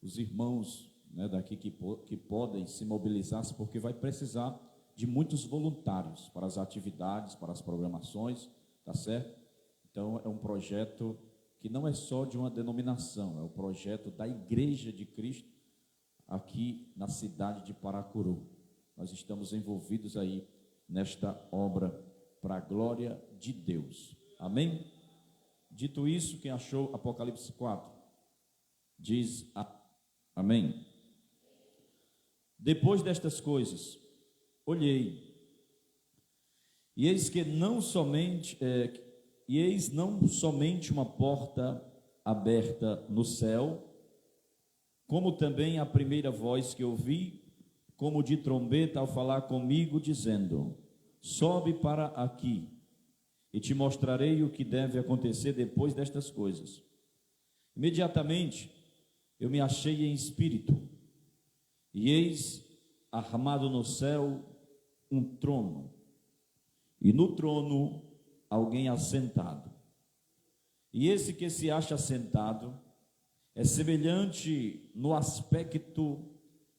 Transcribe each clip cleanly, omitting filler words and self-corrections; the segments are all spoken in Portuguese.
os irmãos, né, daqui que podem se mobilizar, porque vai precisar de muitos voluntários para as atividades, para as programações, tá certo? Então, é um projeto que não é só de uma denominação, é o projeto da Igreja de Cristo aqui na cidade de Paracuru. Nós estamos envolvidos aí nesta obra para a glória de Deus. Amém? Dito isso, quem achou Apocalipse 4? Diz amém. Depois destas coisas, olhei, e eis não somente uma porta aberta no céu, como também a primeira voz que ouvi, como de trombeta, ao falar comigo, dizendo: sobe para aqui, e te mostrarei o que deve acontecer depois destas coisas. Imediatamente eu me achei em espírito, e eis armado no céu um trono, e no trono alguém assentado. E esse que se acha assentado é semelhante no aspecto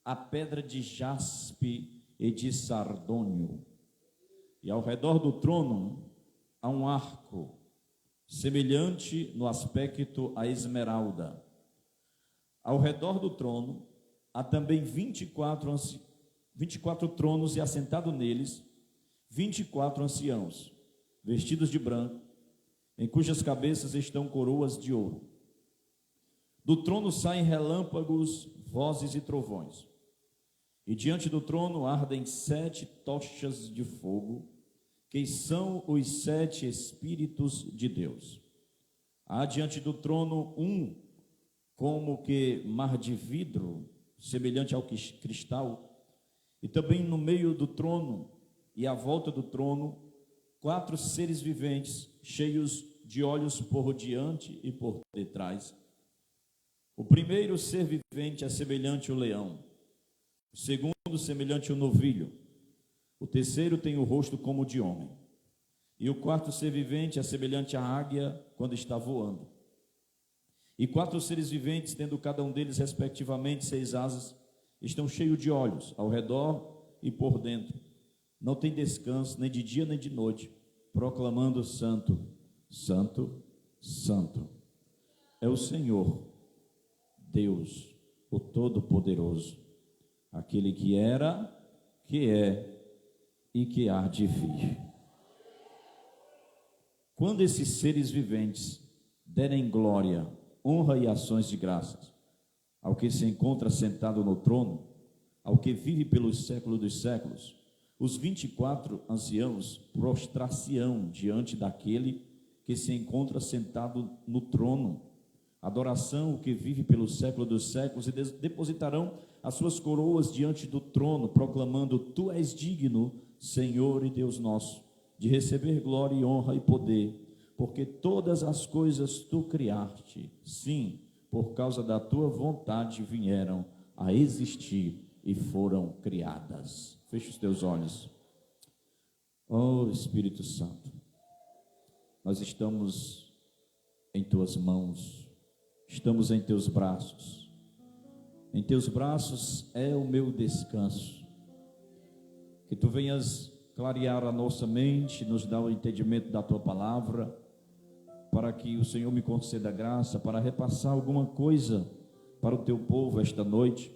à pedra de jaspe e de sardônio. E ao redor do trono há um arco, semelhante no aspecto à esmeralda. Ao redor do trono há também 24 tronos, e assentado neles 24 anciãos, vestidos de branco, em cujas cabeças estão coroas de ouro. Do trono saem relâmpagos, vozes e trovões. E diante do trono ardem 7 tochas de fogo, que são os 7 Espíritos de Deus. Há diante do trono um, como que mar de vidro, semelhante ao cristal, e também no meio do trono e à volta do trono, 4 seres viventes, cheios de olhos por diante e por detrás. O primeiro ser vivente é semelhante ao leão, o segundo semelhante ao novilho, o terceiro tem o rosto como de homem, e o quarto ser vivente é semelhante à águia quando está voando. E 4 seres viventes, tendo cada um deles respectivamente 6 asas, estão cheios de olhos ao redor e por dentro. Não tem descanso nem de dia nem de noite, proclamando: Santo, Santo, Santo é o Senhor Deus, o Todo-Poderoso, aquele que era, que é e que há de vir. Quando esses seres viventes derem glória, honra e ações de graças ao que se encontra sentado no trono, ao que vive pelos séculos dos séculos, os 24 anciãos prostrar-se-ão diante daquele que se encontra sentado no trono, adoração o que vive pelo século dos séculos, e depositarão as suas coroas diante do trono, proclamando: Tu és digno, Senhor e Deus nosso, de receber glória e honra e poder, porque todas as coisas tu criaste, sim, por causa da tua vontade vieram a existir e foram criadas. Feche os teus olhos. Oh Espírito Santo, nós estamos em tuas mãos, estamos em teus braços. Em teus braços é o meu descanso. Que tu venhas clarear a nossa mente, nos dar o entendimento da tua palavra, para que o Senhor me conceda graça para repassar alguma coisa para o teu povo esta noite,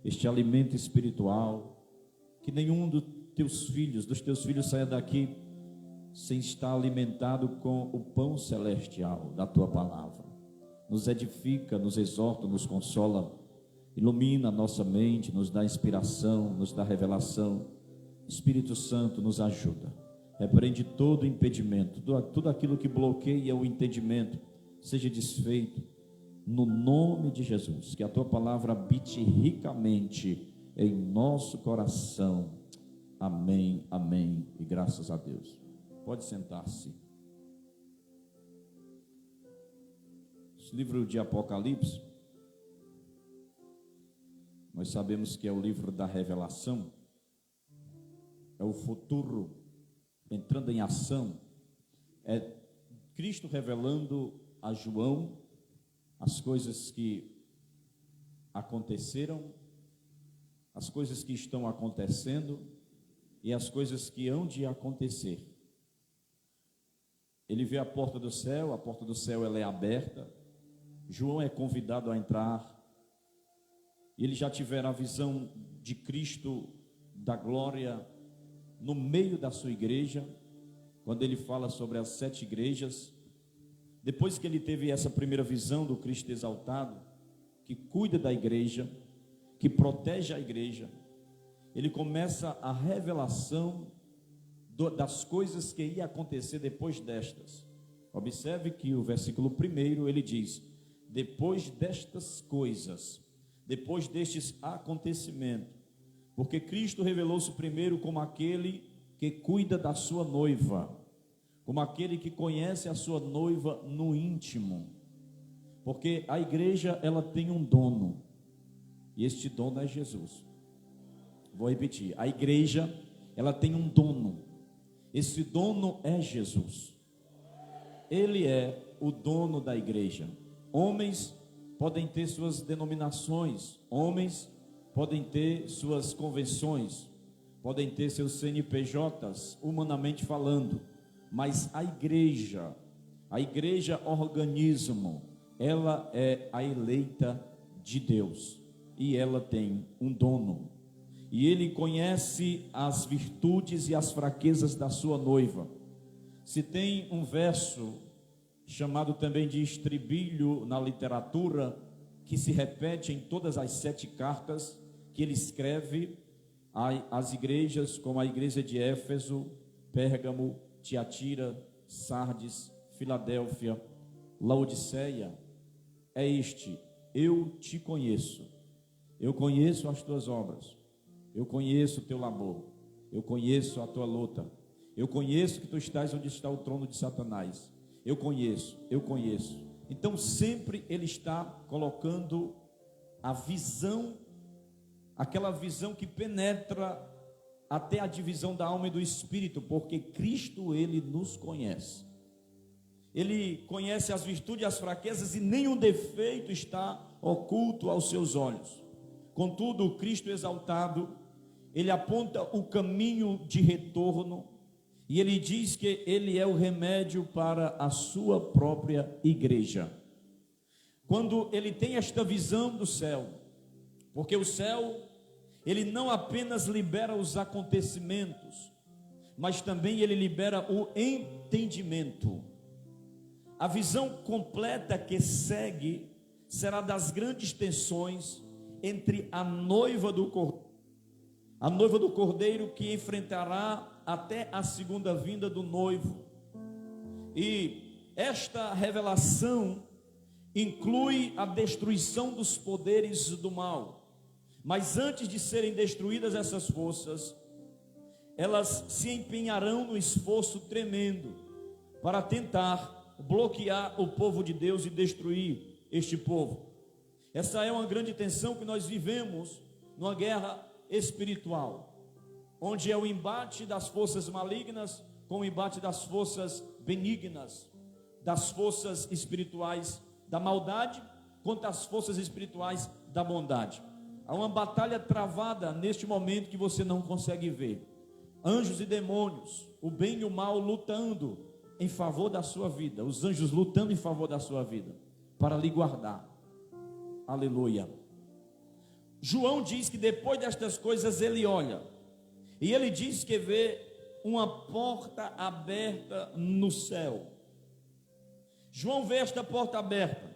este alimento espiritual. Que nenhum dos teus filhos saia daqui sem estar alimentado com o pão celestial da tua palavra. Nos edifica, nos exorta, nos consola, ilumina a nossa mente, nos dá inspiração, nos dá revelação. Espírito Santo, nos ajuda. Repreende todo impedimento, tudo aquilo que bloqueia o entendimento, seja desfeito no nome de Jesus. Que a tua palavra habite ricamente em nosso coração. Amém, amém e graças a Deus. Pode sentar-se. O livro de Apocalipse, nós sabemos que é o livro da revelação, é o futuro entrando em ação, é Cristo revelando a João as coisas que aconteceram, as coisas que estão acontecendo e as coisas que hão de acontecer. Ele vê a porta do céu ela é aberta. João é convidado a entrar. Ele já tiver a visão de Cristo da glória no meio da sua igreja, quando ele fala sobre as 7 igrejas. Depois que ele teve essa primeira visão do Cristo exaltado, que cuida da igreja, que protege a igreja, ele começa a revelação das coisas que ia acontecer depois destas. Observe que o versículo 1 ele diz: depois destas coisas, depois destes acontecimentos, porque Cristo revelou-se primeiro como aquele que cuida da sua noiva, como aquele que conhece a sua noiva no íntimo, porque a igreja ela tem um dono, e este dono é Jesus. Vou repetir, a igreja ela tem um dono, esse dono é Jesus. Ele é o dono da igreja. Homens podem ter suas denominações, homens podem ter suas convenções, podem ter seus CNPJs, humanamente falando, mas a igreja organismo, ela é a eleita de Deus, e ela tem um dono, e ele conhece as virtudes e as fraquezas da sua noiva. Se tem um verso chamado também de estribilho na literatura, que se repete em todas as 7 cartas que ele escreve às igrejas, como a igreja de Éfeso, Pérgamo, Tiatira, Sardes, Filadélfia, Laodiceia, é este: eu te conheço, eu conheço as tuas obras, eu conheço o teu labor, eu conheço a tua luta, eu conheço que tu estás onde está o trono de Satanás, eu conheço. Então sempre ele está colocando a visão, aquela visão que penetra até a divisão da alma e do espírito, porque Cristo ele nos conhece. Ele conhece as virtudes e as fraquezas, e nenhum defeito está oculto aos seus olhos. Contudo, o Cristo exaltado, ele aponta o caminho de retorno, e ele diz que ele é o remédio para a sua própria igreja. Quando ele tem esta visão do céu, porque o céu, ele não apenas libera os acontecimentos, mas também ele libera o entendimento. A visão completa que segue será das grandes tensões entre a noiva do Cordeiro, que enfrentará até a segunda vinda do noivo. E esta revelação inclui a destruição dos poderes do mal. Mas antes de serem destruídas essas forças, elas se empenharão no esforço tremendo para tentar bloquear o povo de Deus e destruir este povo. Essa é uma grande tensão que nós vivemos numa guerra espiritual, onde é o embate das forças malignas com o embate das forças benignas, das forças espirituais da maldade contra as forças espirituais da bondade. Há uma batalha travada neste momento que você não consegue ver. Anjos e demônios, o bem e o mal lutando em favor da sua vida. Os anjos lutando em favor da sua vida, para lhe guardar. Aleluia. João diz que depois destas coisas ele olha, e ele diz que vê uma porta aberta no céu. João vê esta porta aberta.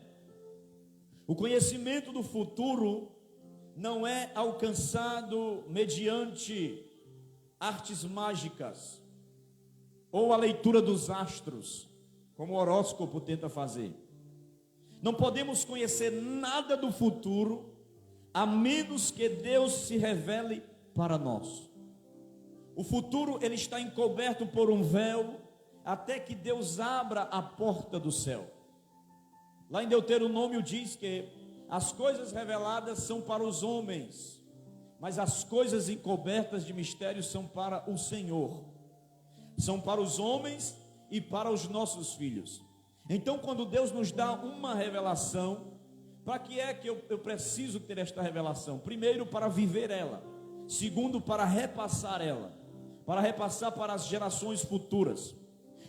O conhecimento do futuro não é alcançado mediante artes mágicas ou a leitura dos astros, como o horóscopo tenta fazer. Não podemos conhecer nada do futuro a menos que Deus se revele para nós. O futuro ele está encoberto por um véu até que Deus abra a porta do céu. Lá em Deuteronômio diz que as coisas reveladas são para os homens, mas as coisas encobertas de mistério são para o Senhor. São para os homens e para os nossos filhos. Então, quando Deus nos dá uma revelação, Para que é que eu preciso ter esta revelação? Primeiro, para viver ela. Segundo, para repassar ela. Para repassar para as gerações futuras.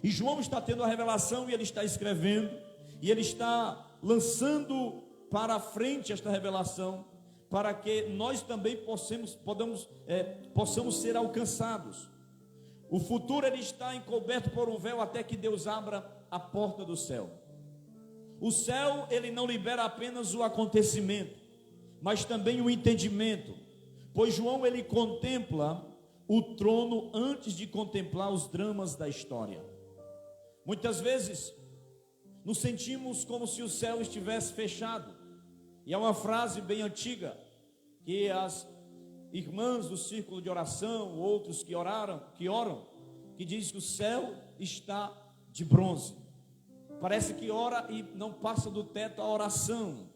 E João está tendo a revelação e ele está escrevendo. E ele está lançando para a frente esta revelação, para que nós também possamos ser alcançados. O futuro ele está encoberto por um véu até que Deus abra a porta do céu. O céu ele não libera apenas o acontecimento, mas também o entendimento, pois João ele contempla o trono antes de contemplar os dramas da história. Muitas vezes nos sentimos como se o céu estivesse fechado, e é uma frase bem antiga que as irmãs do círculo de oração, outros que oram, que diz que o céu está de bronze. Parece que ora e não passa do teto a oração.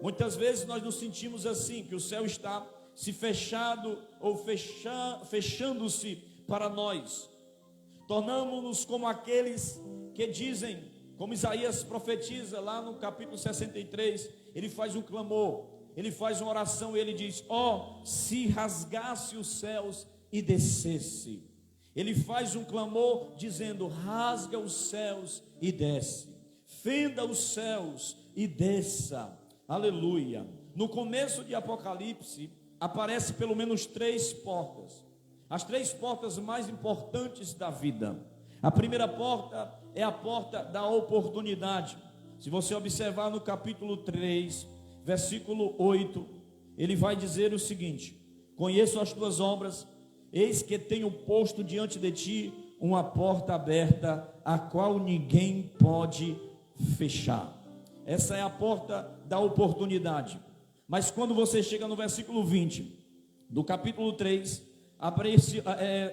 Muitas vezes nós nos sentimos assim, que o céu está se fechado ou fechando-se para nós. Tornamos-nos como aqueles que dizem, como Isaías profetiza lá no capítulo 63, ele faz um clamor, ele faz uma oração e ele diz: ó, se rasgasse os céus e descesse. Ele faz um clamor dizendo: rasga os céus e desce, fenda os céus e desça. Aleluia. No começo de Apocalipse aparece pelo menos 3 portas, as 3 portas mais importantes da vida. A primeira porta é a porta da oportunidade. Se você observar no capítulo 3, versículo 8, ele vai dizer o seguinte: conheço as tuas obras, eis que tenho posto diante de ti uma porta aberta, a qual ninguém pode fechar. Essa é a porta da oportunidade. Mas quando você chega no versículo 20 do capítulo 3,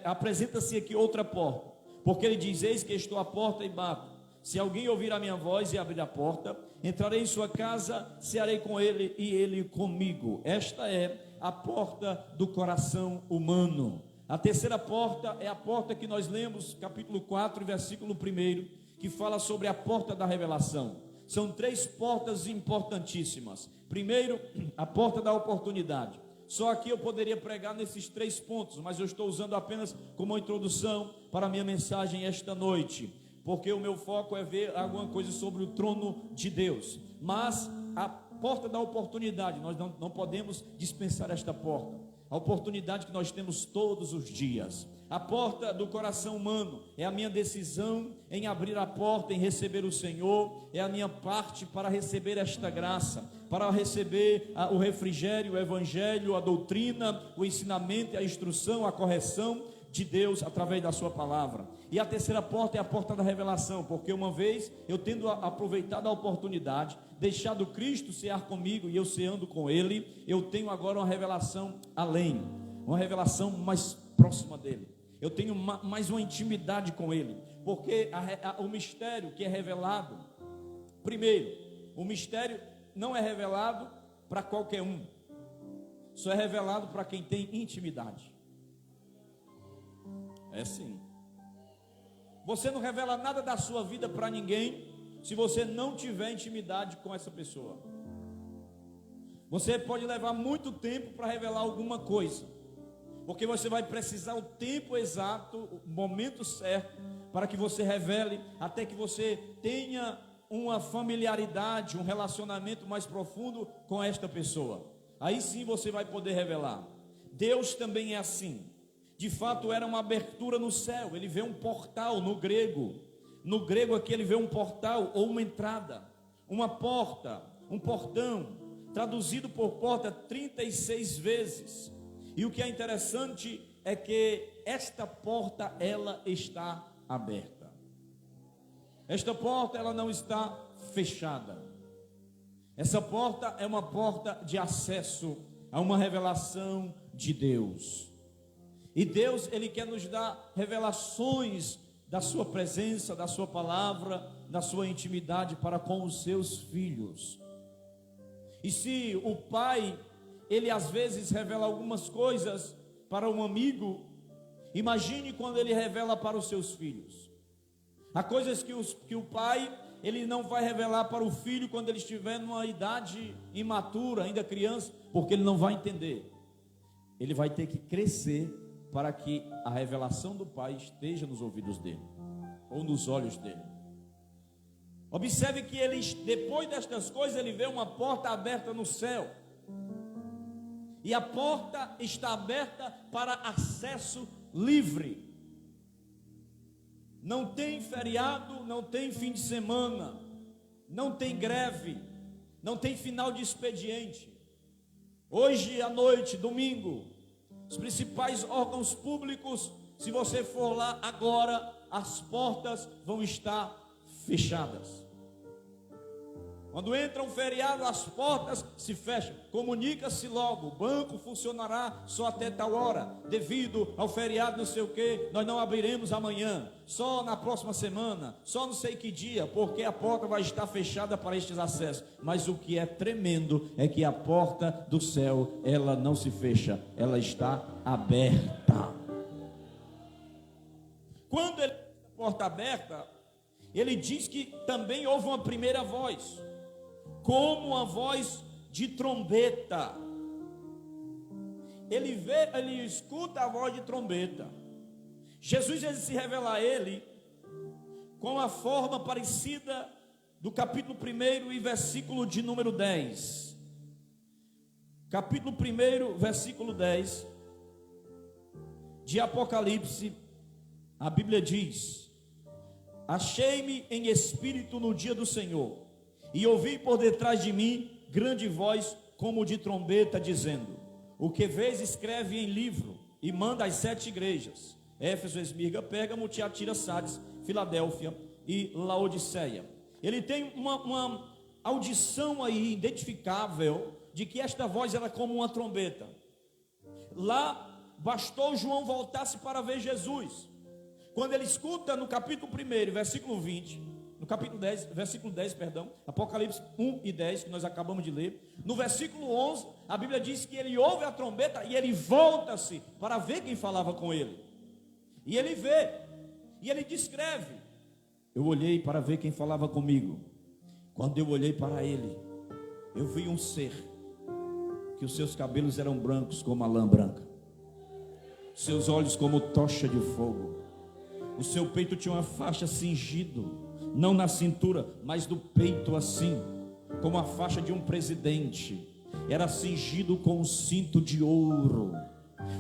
apresenta-se aqui outra porta, porque ele diz: eis que estou à porta e bato. Se alguém ouvir a minha voz e abrir a porta, entrarei em sua casa, cearei com ele e ele comigo. Esta é a porta do coração humano. A terceira porta é a porta que nós lemos, capítulo 4, versículo 1, que fala sobre a porta da revelação. São 3 portas importantíssimas. Primeiro, a porta da oportunidade. Só aqui eu poderia pregar nesses 3 pontos, mas eu estou usando apenas como introdução para a minha mensagem esta noite, porque o meu foco é ver alguma coisa sobre o trono de Deus. Mas a porta da oportunidade, nós não podemos dispensar esta porta. A oportunidade que nós temos todos os dias. A porta do coração humano é a minha decisão em abrir a porta, em receber o Senhor. É a minha parte para receber esta graça, para receber o refrigério, o evangelho, a doutrina, o ensinamento, a instrução, a correção de Deus através da sua palavra. E a terceira porta é a porta da revelação, porque uma vez eu tendo aproveitado a oportunidade, deixado Cristo cear comigo e eu ceando com Ele, eu tenho agora uma revelação além, uma revelação mais próxima dEle. Eu tenho mais uma intimidade com Ele, porque o mistério que é revelado, primeiro, o mistério não é revelado para qualquer um, só é revelado para quem tem intimidade. É sim. Você não revela nada da sua vida para ninguém se você não tiver intimidade com essa pessoa. Você pode levar muito tempo para revelar alguma coisa, porque você vai precisar o tempo exato, o momento certo, para que você revele, até que você tenha uma familiaridade, um relacionamento mais profundo com esta pessoa. Aí sim você vai poder revelar. Deus também é assim. De fato era uma abertura no céu. Ele vê um portal no grego. No grego aqui ele vê um portal ou uma entrada, uma porta, um portão, traduzido por porta 36 vezes. E o que é interessante é que esta porta ela está aberta. Esta porta ela não está fechada. Essa porta é uma porta de acesso a uma revelação de Deus. E Deus, Ele quer nos dar revelações da sua presença, da sua palavra, da sua intimidade para com os seus filhos. E se o pai, ele às vezes revela algumas coisas para um amigo, imagine quando ele revela para os seus filhos. Há coisas que o pai, Ele não vai revelar para o filho quando ele estiver numa idade imatura, ainda criança, porque ele não vai entender. Ele vai ter que crescer para que a revelação do Pai esteja nos ouvidos dele, ou nos olhos dele. Observe que ele, depois destas coisas, ele vê uma porta aberta no céu. E a porta está aberta para acesso livre. Não tem feriado, não tem fim de semana, não tem greve, não tem final de expediente. Hoje à noite, domingo, os principais órgãos públicos, se você for lá agora, as portas vão estar fechadas. Quando entra um feriado, as portas se fecham. Comunica-se logo, o banco funcionará só até tal hora, devido ao feriado não sei o que, nós não abriremos amanhã, só na próxima semana, só não sei que dia, porque a porta vai estar fechada para estes acessos. Mas o que é tremendo é que a porta do céu, ela não se fecha, ela está aberta. Quando ele tem a porta aberta, ele diz que também houve uma primeira voz, como a voz de trombeta. Ele escuta a voz de trombeta. Jesus ele se revela a ele com a forma parecida do capítulo 1 e versículo de número 10. Capítulo 1, versículo 10 de Apocalipse, a Bíblia diz: achei-me em espírito no dia do Senhor, e ouvi por detrás de mim grande voz como de trombeta, dizendo: o que vês escreve em livro, e manda às 7 igrejas: Éfeso, Esmirna, Pérgamo, Tiatira, Sardes, Filadélfia e Laodiceia. Ele tem uma audição aí identificável de que esta voz era como uma trombeta. Lá bastou João voltar-se para ver Jesus. Quando ele escuta no capítulo 1, versículo 20, no capítulo 10, versículo 10, Apocalipse 1 e 10, que nós acabamos de ler. No versículo 11, a Bíblia diz que ele ouve a trombeta e ele volta-se para ver quem falava com ele. E ele vê, e ele descreve: eu olhei para ver quem falava comigo. Quando eu olhei para ele, eu vi um ser, que os seus cabelos eram brancos como a lã branca, seus olhos como tocha de fogo. O seu peito tinha uma faixa cingido, não na cintura, mas do peito assim, como a faixa de um presidente. Era cingido com um cinto de ouro.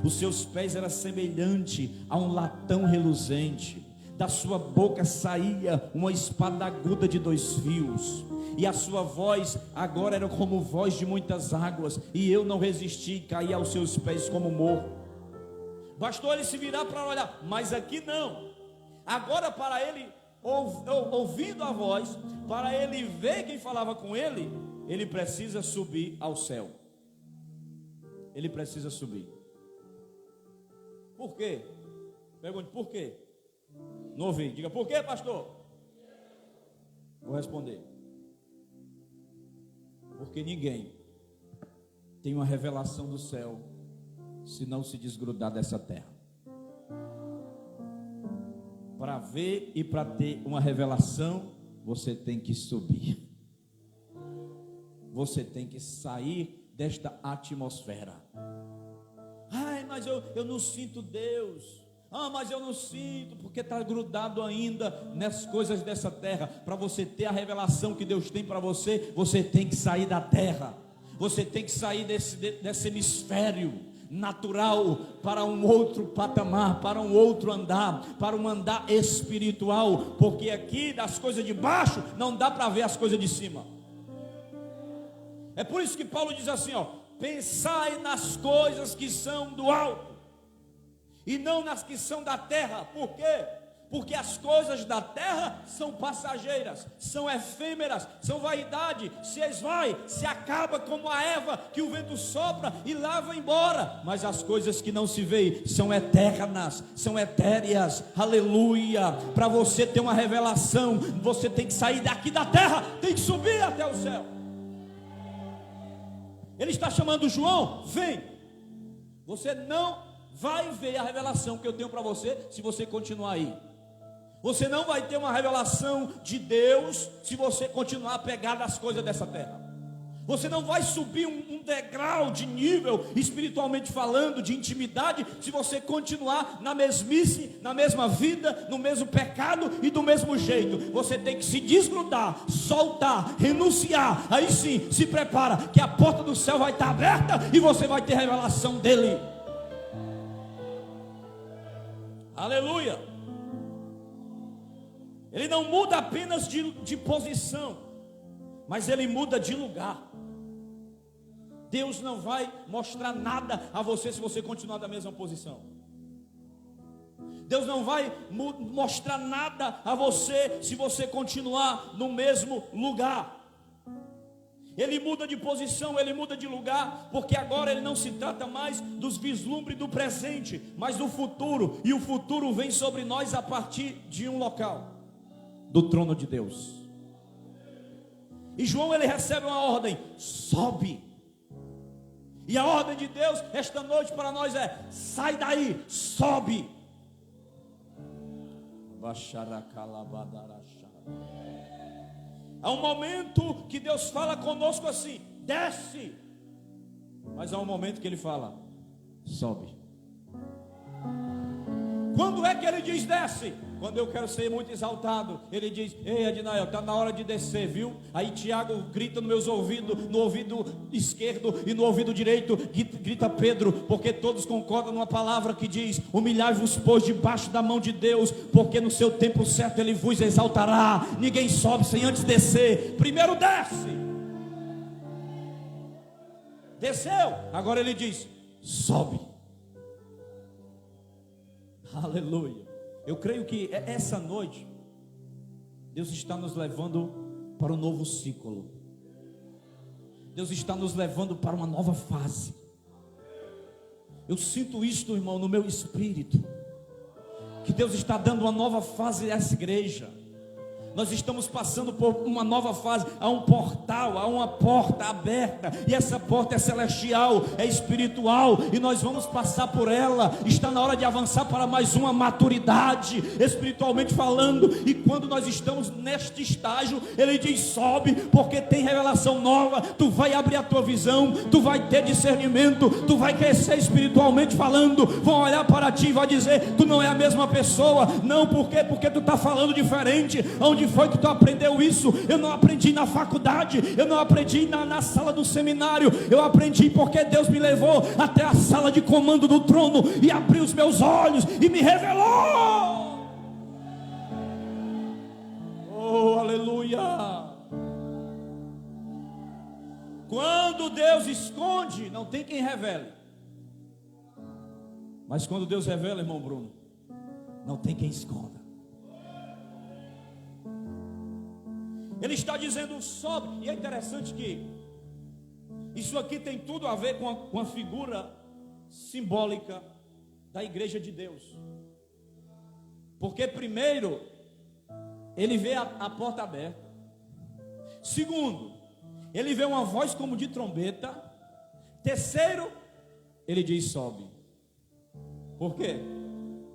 Os seus pés eram semelhantes a um latão reluzente. Da sua boca saía uma espada aguda de 2 fios. E a sua voz agora era como voz de muitas águas. E eu não resisti e caí aos seus pés como morto. Bastou ele se virar para olhar, mas aqui não. Agora, para ele, ouvindo a voz, para ele ver quem falava com ele, ele precisa subir ao céu. Ele precisa subir. Por quê? Pergunte, por quê? Não ouvi. Diga, por quê, pastor? Vou responder. Porque ninguém tem uma revelação do céu se não se desgrudar dessa terra. Para ver e para ter uma revelação, você tem que subir. Você tem que sair desta atmosfera. Ai, mas eu não sinto Deus. Ah, mas eu não sinto, porque está grudado ainda nas coisas dessa terra. Para você ter a revelação que Deus tem para você, você tem que sair da terra. Você tem que sair desse hemisfério natural para um outro patamar, para um outro andar, para um andar espiritual, porque aqui das coisas de baixo não dá para ver as coisas de cima. É por isso que Paulo diz assim, pensai nas coisas que são do alto e não nas que são da terra. Por quê? Porque as coisas da terra são passageiras, são efêmeras, são vaidade, se esvai, se acaba como a erva que o vento sopra e leva embora. Mas as coisas que não se veem são eternas, são etéreas. Aleluia! Para você ter uma revelação, você tem que sair daqui da terra, tem que subir até o céu. Ele está chamando João, vem. Você não vai ver a revelação que eu tenho para você se você continuar aí. Você não vai ter uma revelação de Deus se você continuar apegado às coisas dessa terra. Você não vai subir um degrau de nível, espiritualmente falando, de intimidade, se você continuar na mesmice, na mesma vida, no mesmo pecado e do mesmo jeito. Você tem que se desgrudar, soltar, renunciar. Aí sim, se prepara, que a porta do céu vai estar aberta e você vai ter revelação dele. Aleluia. Ele não muda apenas de posição, mas ele muda de lugar. Deus não vai mostrar nada a você se você continuar da mesma posição. Deus não vai mostrar nada a você se você continuar no mesmo lugar. Ele muda de posição, ele muda de lugar, porque agora ele não se trata mais dos vislumbres do presente, mas do futuro. E o futuro vem sobre nós a partir de um local, do trono de Deus. E João, ele recebe uma ordem: sobe. E a ordem de Deus esta noite para nós é: sai daí, sobe. Há um momento que Deus fala conosco assim: desce. Mas há um momento que ele fala: sobe. Quando é que ele diz desce? Quando eu quero ser muito exaltado, ele diz: ei, Adinael, está na hora de descer, viu? Aí Tiago grita nos meus ouvidos, no ouvido esquerdo e no ouvido direito, grita Pedro, porque todos concordam numa palavra que diz: humilhai-vos, pois, debaixo da mão de Deus, porque no seu tempo certo ele vos exaltará. Ninguém sobe sem antes descer. Primeiro desce. Desceu, agora ele diz: sobe. Aleluia. Eu creio que essa noite Deus está nos levando para um novo ciclo. Deus está nos levando para uma nova fase. Eu sinto isto, irmão, no meu espírito, que Deus está dando uma nova fase a essa igreja. Nós estamos passando por uma nova fase. Há um portal, há uma porta aberta, e essa porta é celestial, é espiritual, e nós vamos passar por ela. Está na hora de avançar para mais uma maturidade, espiritualmente falando. E quando nós estamos neste estágio, ele diz: sobe, porque tem revelação nova. Tu vai abrir a tua visão, tu vai ter discernimento, tu vai crescer espiritualmente falando. Vão olhar para ti e vai dizer: tu não é a mesma pessoa. Não, por quê? Porque tu está falando diferente. Onde foi que tu aprendeu isso? Eu não aprendi na faculdade, eu não aprendi na sala do seminário. Eu aprendi porque Deus me levou até a sala de comando do trono e abriu os meus olhos e me revelou. Oh, aleluia. Quando Deus esconde, não tem quem revele. Mas quando Deus revela, irmão Bruno, não tem quem esconda. Ele está dizendo: sobe. E é interessante que isso aqui tem tudo a ver com a figura simbólica da igreja de Deus. Porque primeiro, ele vê a porta aberta. Segundo, ele vê uma voz como de trombeta. Terceiro, ele diz: sobe. Por quê?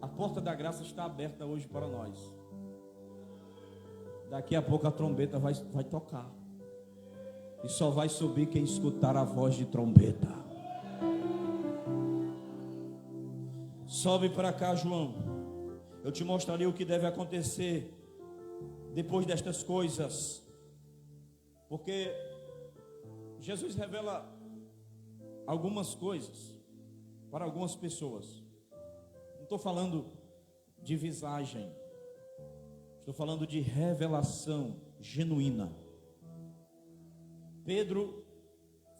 A porta da graça está aberta hoje para nós. Daqui a pouco a trombeta vai tocar. E só vai subir quem escutar a voz de trombeta. Sobe para cá, João. Eu te mostrarei o que deve acontecer depois destas coisas. Porque Jesus revela algumas coisas para algumas pessoas. Não estou falando de visagem. Estou falando de revelação genuína. Pedro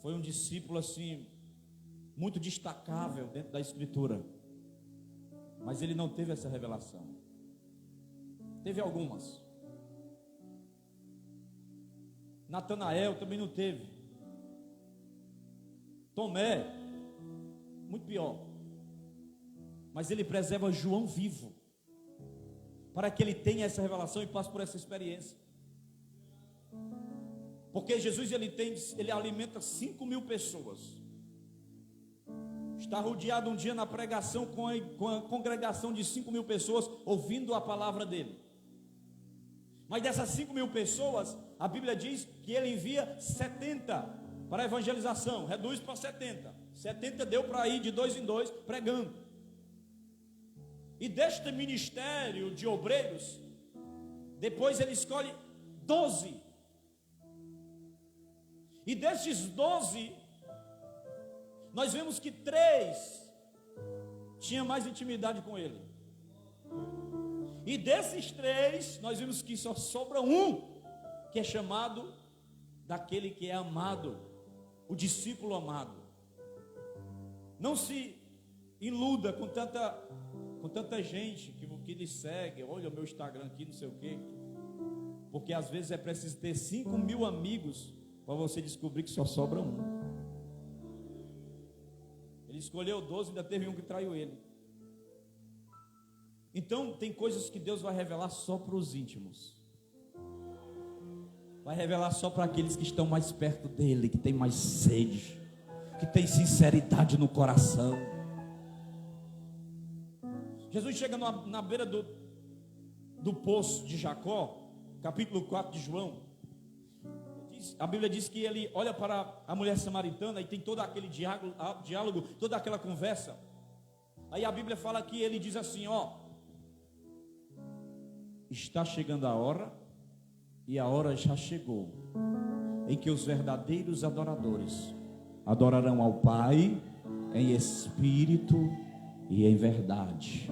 foi um discípulo assim, muito destacável dentro da Escritura. Mas ele não teve essa revelação. Teve algumas. Natanael também não teve. Tomé, muito pior. Mas ele preserva João vivo, para que ele tenha essa revelação e passe por essa experiência. Porque Jesus ele alimenta 5.000 pessoas. Está rodeado um dia na pregação com a congregação de 5.000 pessoas, ouvindo a palavra dele. Mas dessas 5.000 pessoas, a Bíblia diz que ele envia 70 para a evangelização, reduz para 70. 70 deu para ir de 2 em 2 pregando. E deste ministério de obreiros, depois ele escolhe 12. E desses 12, nós vemos que 3 tinham mais intimidade com ele. E desses 3, nós vimos que só sobra um, que é chamado daquele que é amado, o discípulo amado. Não se iluda com tanta gente que lhe segue. Olha o meu Instagram aqui, não sei o quê. Porque às vezes é preciso ter 5.000 amigos para você descobrir que só sobra um. Ele escolheu 12, ainda teve um que traiu ele. Então tem coisas que Deus vai revelar só para os íntimos. Vai revelar só para aqueles que estão mais perto dele, que tem mais sede, que tem sinceridade no coração. Jesus chega na beira do poço de Jacó, capítulo 4 de João. A Bíblia diz que ele olha para a mulher samaritana e tem todo aquele diálogo, toda aquela conversa. Aí a Bíblia fala que ele diz assim: ó, está chegando a hora, e a hora já chegou, em que os verdadeiros adoradores adorarão ao Pai em espírito e em verdade.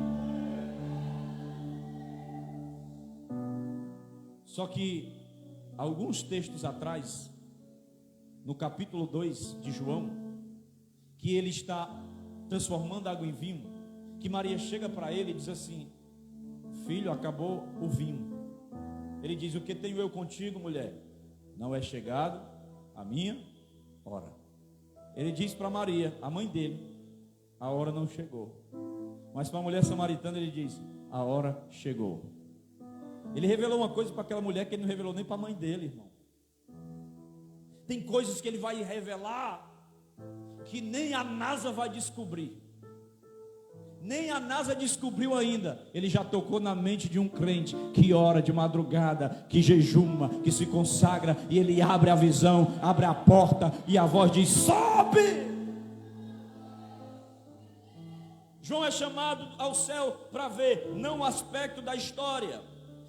Só que alguns textos atrás, no capítulo 2 de João, que ele está transformando água em vinho, que Maria chega para ele e diz assim: filho, acabou o vinho. Ele diz: o que tenho eu contigo, mulher? Não é chegado a minha hora. Ele diz para Maria, a mãe dele: a hora não chegou. Mas para a mulher samaritana ele diz: a hora chegou. Ele revelou uma coisa para aquela mulher que ele não revelou nem para a mãe dele, irmão. Tem coisas que ele vai revelar que nem a NASA vai descobrir. Nem a NASA descobriu ainda. Ele já tocou na mente de um crente que ora de madrugada, que jejuma, que se consagra, e ele abre a visão, abre a porta, e a voz diz: sobe! João é chamado ao céu para ver não o aspecto da história,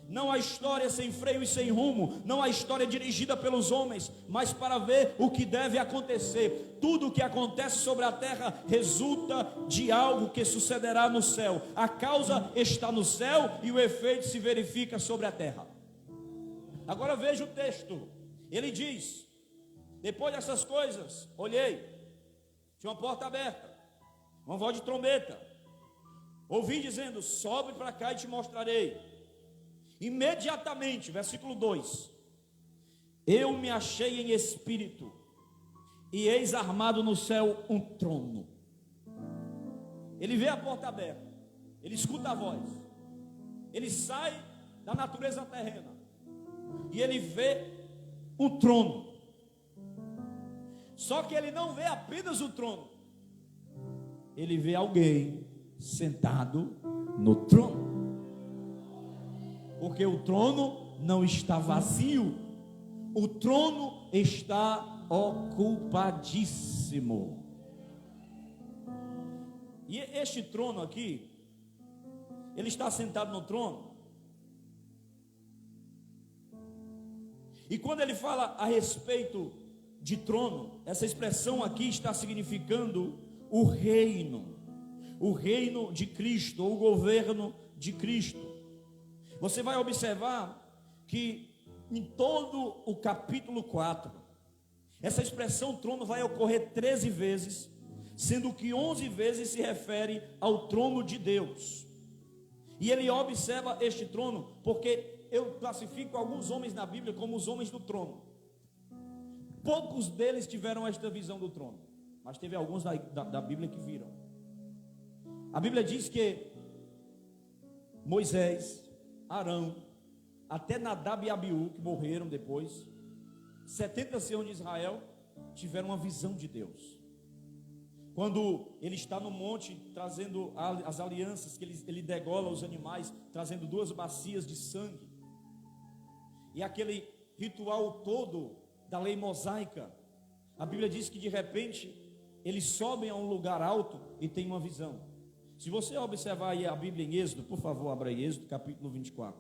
não a história sem freio e sem rumo, não a história dirigida pelos homens, mas para ver o que deve acontecer. Tudo o que acontece sobre a terra resulta de algo que sucederá no céu. A causa está no céu e o efeito se verifica sobre a terra. Agora veja o texto. Ele diz: depois dessas coisas, olhei, tinha uma porta aberta, uma voz de trombeta, ouvi dizendo: sobe para cá e te mostrarei. Imediatamente, versículo 2: eu me achei em espírito, e eis armado no céu um trono. Ele vê a porta aberta, ele escuta a voz, ele sai da natureza terrena, e ele vê um trono. Só que ele não vê apenas o trono, ele vê alguém sentado no trono. Porque o trono não está vazio, o trono está ocupadíssimo. E este trono aqui, ele está sentado no trono. E quando ele fala a respeito de trono, essa expressão aqui está significando o reino de Cristo, ou o governo de Cristo. Você vai observar que em todo o capítulo 4, essa expressão trono vai ocorrer 13 vezes, sendo que 11 vezes se refere ao trono de Deus. E ele observa este trono, porque eu classifico alguns homens na Bíblia como os homens do trono. Poucos deles tiveram esta visão do trono, mas teve alguns da Bíblia que viram. A Bíblia diz que Moisés, Arão, até Nadab e Abiú, que morreram depois, 70 anciãos de Israel tiveram uma visão de Deus. Quando ele está no monte trazendo as alianças, que ele degola os animais, trazendo 2 bacias de sangue. e aquele ritual todo da lei mosaica, a Bíblia diz que de repente eles sobem a um lugar alto e tem uma visão. Se você observar aí a Bíblia em Êxodo, por favor, abra aí Êxodo capítulo 24.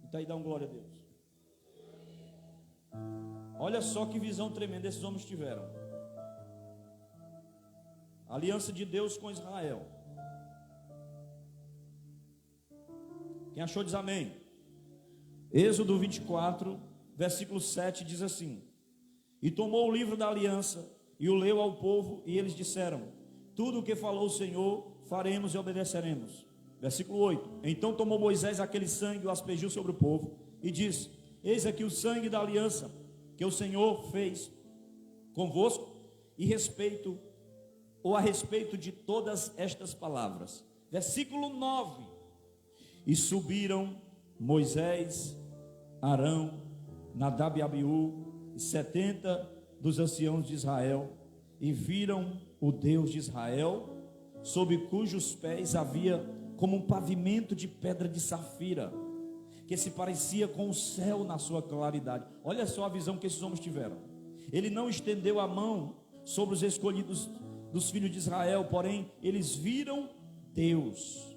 Então aí dá um glória a Deus. Olha só que visão tremenda esses homens tiveram. A aliança de Deus com Israel. Quem achou diz amém. Êxodo 24, versículo 7 diz assim: e tomou o livro da aliança e o leu ao povo, e eles disseram: tudo o que falou o Senhor faremos e obedeceremos. Versículo 8: então tomou Moisés aquele sangue e o aspergiu sobre o povo e disse: eis aqui o sangue da aliança que o Senhor fez convosco, e a respeito de todas estas palavras. Versículo 9: e subiram Moisés, Arão, Nadab e Abiú, e 70 dos anciãos de Israel, e viram o Deus de Israel, sob cujos pés havia como um pavimento de pedra de safira, que se parecia com o céu na sua claridade. Olha só a visão que esses homens tiveram. Ele não estendeu a mão sobre os escolhidos dos filhos de Israel, porém eles viram Deus.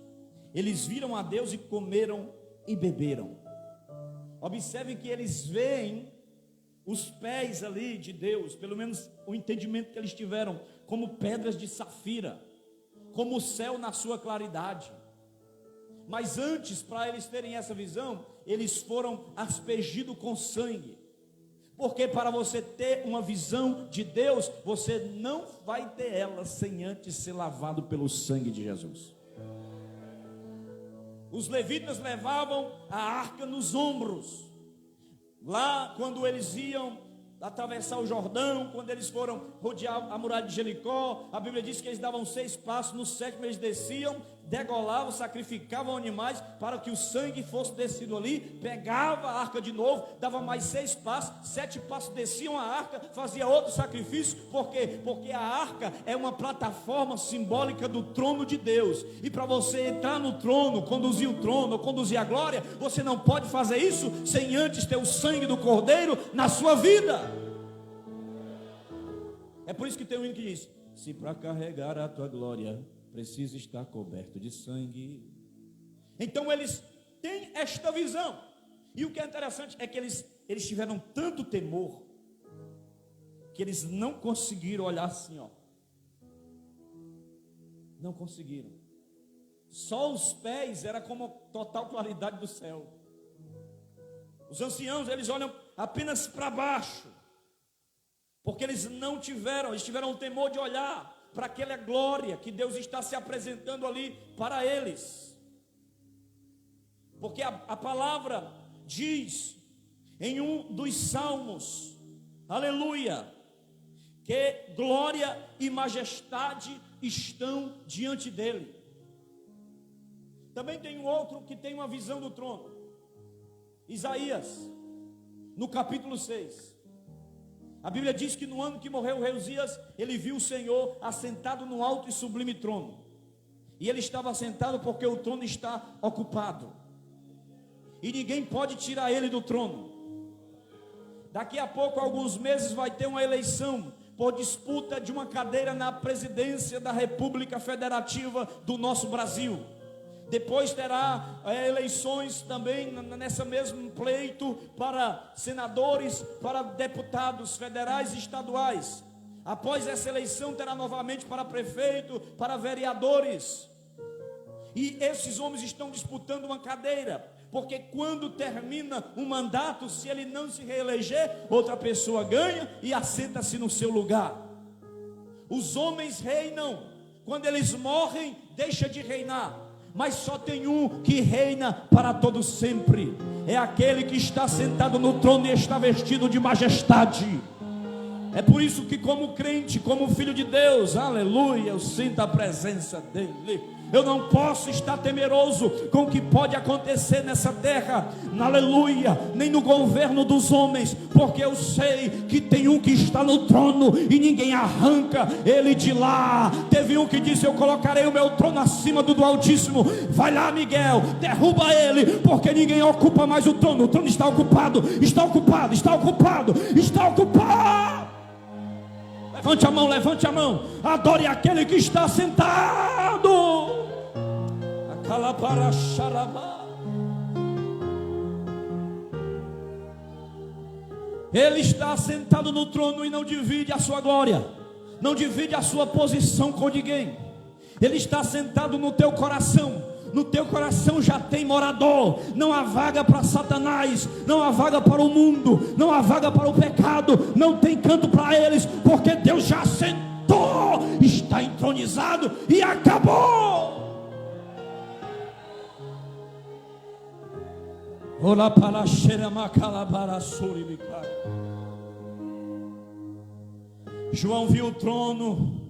Eles viram a Deus e comeram e beberam. Observe que eles veem os pés ali de Deus, pelo menos o entendimento que eles tiveram, como pedras de safira, como o céu na sua claridade. Mas antes, para eles terem essa visão, eles foram aspergidos com sangue. Porque para você ter uma visão de Deus, você não vai ter ela sem antes ser lavado pelo sangue de Jesus. Os levitas levavam a arca nos ombros. Lá, quando eles iam atravessar o Jordão, quando eles foram rodear a muralha de Jericó, a Bíblia diz que eles davam 6 passos, no 7º eles desciam, degolavam, sacrificavam animais para que o sangue fosse descido ali, pegava a arca de novo, dava mais 6 passos, 7 passos, desciam a arca, fazia outro sacrifício. Por quê? Porque a arca é uma plataforma simbólica do trono de Deus, e para você entrar no trono, conduzir o trono, conduzir a glória, você não pode fazer isso sem antes ter o sangue do Cordeiro na sua vida. É por isso que tem um hino que diz: se para carregar a tua glória precisa estar coberto de sangue. Então eles têm esta visão. E o que é interessante é que eles tiveram tanto temor que eles não conseguiram olhar assim, ó. Não conseguiram. Só os pés era como total claridade do céu. Os anciãos, eles olham apenas para baixo, porque eles tiveram o temor de olhar para aquela glória que Deus está se apresentando ali para eles. Porque a palavra diz em um dos salmos, aleluia, que glória e majestade estão diante dele. Também tem um outro que tem uma visão do trono, Isaías, no capítulo 6. A Bíblia diz que no ano que morreu o rei Uzias, ele viu o Senhor assentado no alto e sublime trono. E ele estava assentado porque o trono está ocupado, e ninguém pode tirar ele do trono. Daqui a pouco, alguns meses, vai ter uma eleição por disputa de uma cadeira na presidência da República Federativa do nosso Brasil. Depois terá eleições também nessa mesmo pleito para senadores, para deputados federais e estaduais. Após essa eleição terá novamente para prefeito, para vereadores. E esses homens estão disputando uma cadeira, porque quando termina um mandato, se ele não se reeleger, outra pessoa ganha e assenta-se no seu lugar. Os homens reinam, quando eles morrem, deixa de reinar. Mas só tem um que reina para todo sempre. É aquele que está sentado no trono e está vestido de majestade. É por isso que, como crente, como filho de Deus, aleluia, eu sinto a presença dele. Eu não posso estar temeroso com o que pode acontecer nessa terra, aleluia, nem no governo dos homens, porque eu sei que tem um que está no trono e ninguém arranca ele de lá. Teve um que disse: eu colocarei o meu trono acima do Altíssimo. Vai lá, Miguel, derruba ele, porque ninguém ocupa mais o trono. O trono está ocupado, está ocupado, está ocupado, está ocupado. Levante a mão, adore aquele que está sentado. Ele está sentado no trono e não divide a sua glória, não divide a sua posição com ninguém. Ele está sentado no teu coração. No teu coração já tem morador. Não há vaga para Satanás, não há vaga para o mundo, não há vaga para o pecado, não tem canto para eles, porque Deus já sentou, está entronizado e acabou. João viu o trono,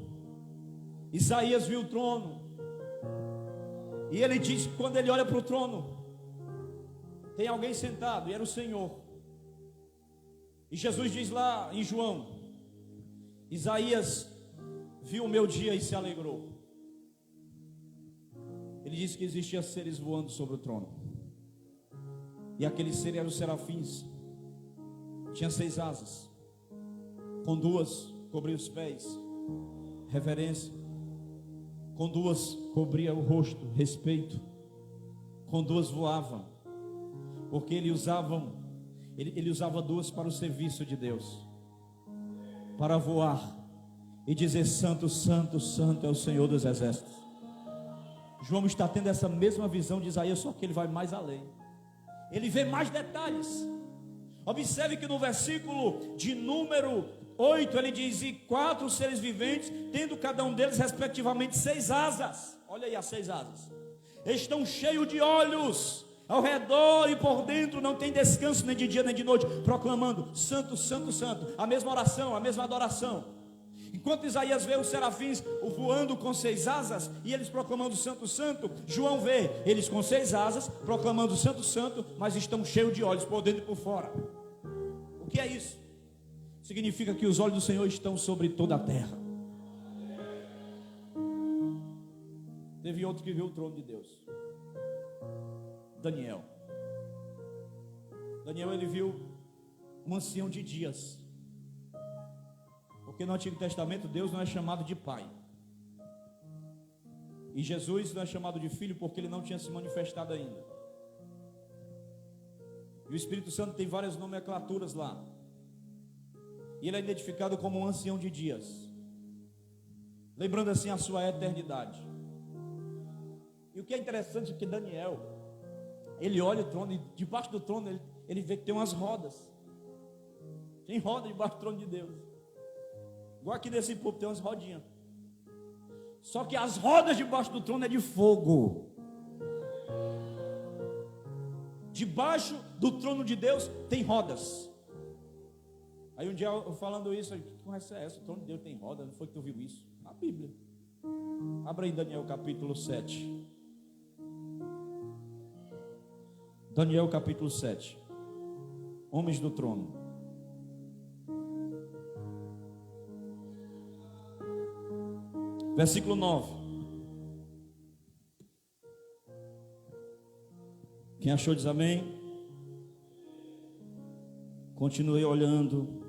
Isaías viu o trono, e ele diz que quando ele olha para o trono, tem alguém sentado, e era o Senhor. E Jesus diz lá em João: Isaías viu o meu dia e se alegrou. Ele disse que existiam seres voando sobre o trono, e aqueles seres eram os serafins. Tinha 6 asas, com 2 cobria os pés, reverência, com 2 cobria o rosto, respeito, com 2 voava, porque ele usava 2 para o serviço de Deus, para voar e dizer: santo, santo, santo é o Senhor dos exércitos. João está tendo essa mesma visão de Isaías, só que ele vai mais além, ele vê mais detalhes. Observe que no versículo de número 8 ele diz: e 4 seres viventes, tendo cada um deles respectivamente 6 asas. Olha aí as 6 asas. Estão cheios de olhos ao redor e por dentro, não tem descanso nem de dia nem de noite, proclamando: santo, santo, santo. A mesma oração, a mesma adoração. Enquanto Isaías vê os serafins voando com 6 asas e eles proclamando santo, santo, João vê eles com 6 asas proclamando santo, santo, mas estão cheios de olhos por dentro e por fora. O que é isso? Significa que os olhos do Senhor estão sobre toda a terra. Teve outro que viu o trono de Deus, Daniel. Ele viu um ancião de dias, porque no Antigo Testamento Deus não é chamado de pai, e Jesus não é chamado de filho, porque ele não tinha se manifestado ainda. E o Espírito Santo tem várias nomenclaturas lá, e ele é identificado como um ancião de dias, lembrando assim a sua eternidade. E o que é interessante é que Daniel, ele olha o trono, e debaixo do trono ele vê que tem umas rodas. Tem roda debaixo do trono de Deus, igual aqui nesse púlpito tem umas rodinhas. Só que as rodas debaixo do trono é de fogo. Debaixo do trono de Deus tem rodas. Aí um dia eu falando isso, que conversa é essa? O trono de Deus tem roda? Não foi que tu viu isso? Na Bíblia. Abra aí Daniel capítulo 7. Daniel capítulo 7. Homens do trono. Versículo 9. Quem achou diz amém. Continuei olhando,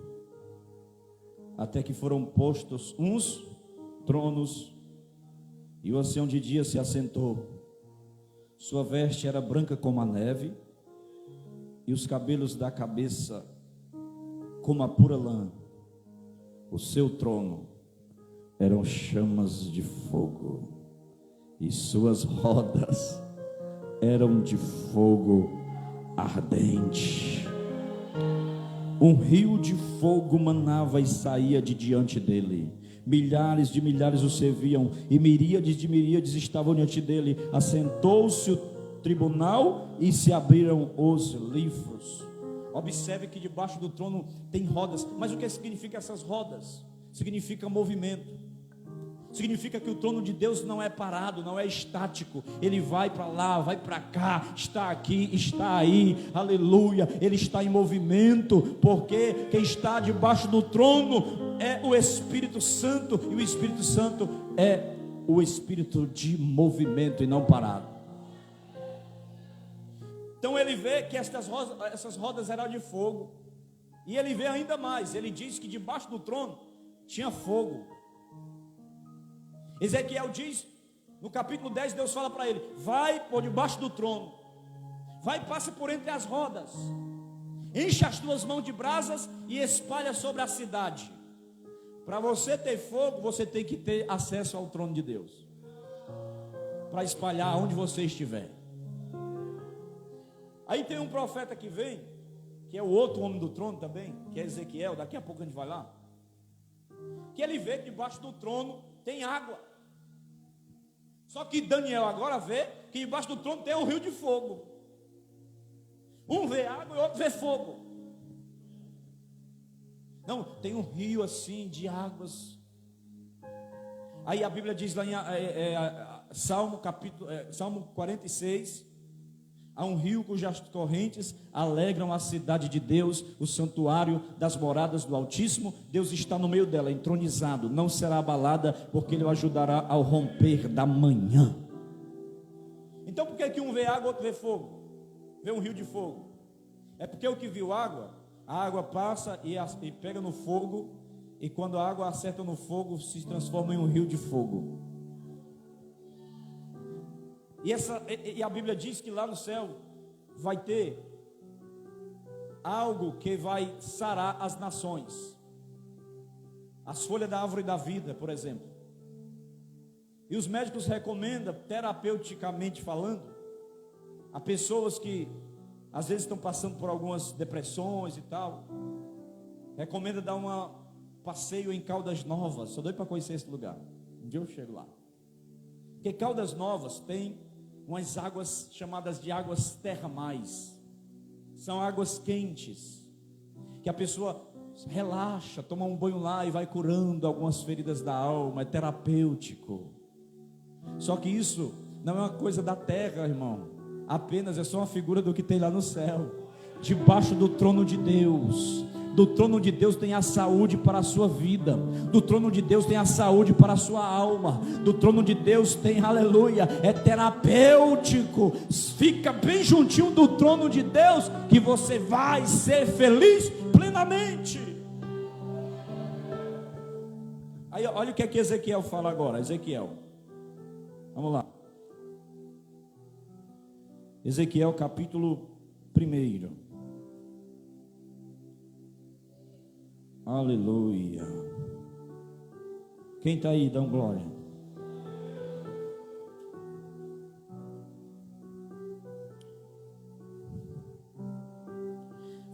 até que foram postos uns tronos, e o ancião de dias se assentou. Sua veste era branca como a neve, e os cabelos da cabeça como a pura lã. O seu trono eram chamas de fogo, e suas rodas eram de fogo ardente. Um rio de fogo manava e saía de diante dele. Milhares de milhares o serviam, e miríades de miríades estavam diante dele. Assentou-se o tribunal e se abriram os livros. Observe que debaixo do trono tem rodas. Mas o que significa essas rodas? Significa movimento. significa que o trono de Deus não é parado, não é estático. Ele vai para lá, vai para cá, está aqui, está aí, aleluia. Ele está em movimento, porque quem está debaixo do trono é o Espírito Santo, e o Espírito Santo é o espírito de movimento e não parado. Então ele vê que essas rodas eram de fogo, e ele vê ainda mais. Ele diz que debaixo do trono tinha fogo. Ezequiel diz, no capítulo 10, Deus fala para ele: vai por debaixo do trono, vai, passa por entre as rodas, enche as tuas mãos de brasas e espalha sobre a cidade. Para você ter fogo, você tem que ter acesso ao trono de Deus, para espalhar onde você estiver. Aí tem um profeta que vem, que é o outro homem do trono também, que é Ezequiel. Daqui a pouco a gente vai lá. Que ele vê que debaixo do trono tem água. Só que Daniel agora vê que debaixo do trono tem um rio de fogo. Um vê água e outro vê fogo. Não, tem um rio assim de águas. Aí a Bíblia diz lá em Salmo 46: há um rio cujas correntes alegram a cidade de Deus, o santuário das moradas do Altíssimo. Deus está no meio dela, entronizado, não será abalada, porque Ele o ajudará ao romper da manhã. Então por que um vê água, outro vê fogo? Vê um rio de fogo. É porque o que viu água, a água passa e pega no fogo, e quando a água acerta no fogo, se transforma em um rio de fogo. E a Bíblia diz que lá no céu vai ter algo que vai sarar as nações. As folhas da árvore da vida, por exemplo. E os médicos recomendam, terapeuticamente falando, a pessoas que às vezes estão passando por algumas depressões e tal, recomenda dar um passeio em Caldas Novas. Sou doido para conhecer esse lugar. Um dia eu chego lá. Porque Caldas Novas tem umas águas chamadas de águas termais. São águas quentes, que a pessoa relaxa, toma um banho lá e vai curando algumas feridas da alma. É terapêutico. Só que isso não é uma coisa da terra, irmão. Apenas é só uma figura do que tem lá no céu, debaixo do trono de Deus. Do trono de Deus tem a saúde para a sua vida. Do trono de Deus tem a saúde para a sua alma. Do trono de Deus tem, aleluia, é terapêutico. Fica bem juntinho do trono de Deus, que você vai ser feliz plenamente. Aí olha o que é que Ezequiel fala agora. Ezequiel, vamos lá. Ezequiel capítulo 1. Aleluia. Quem está aí, dá um glória.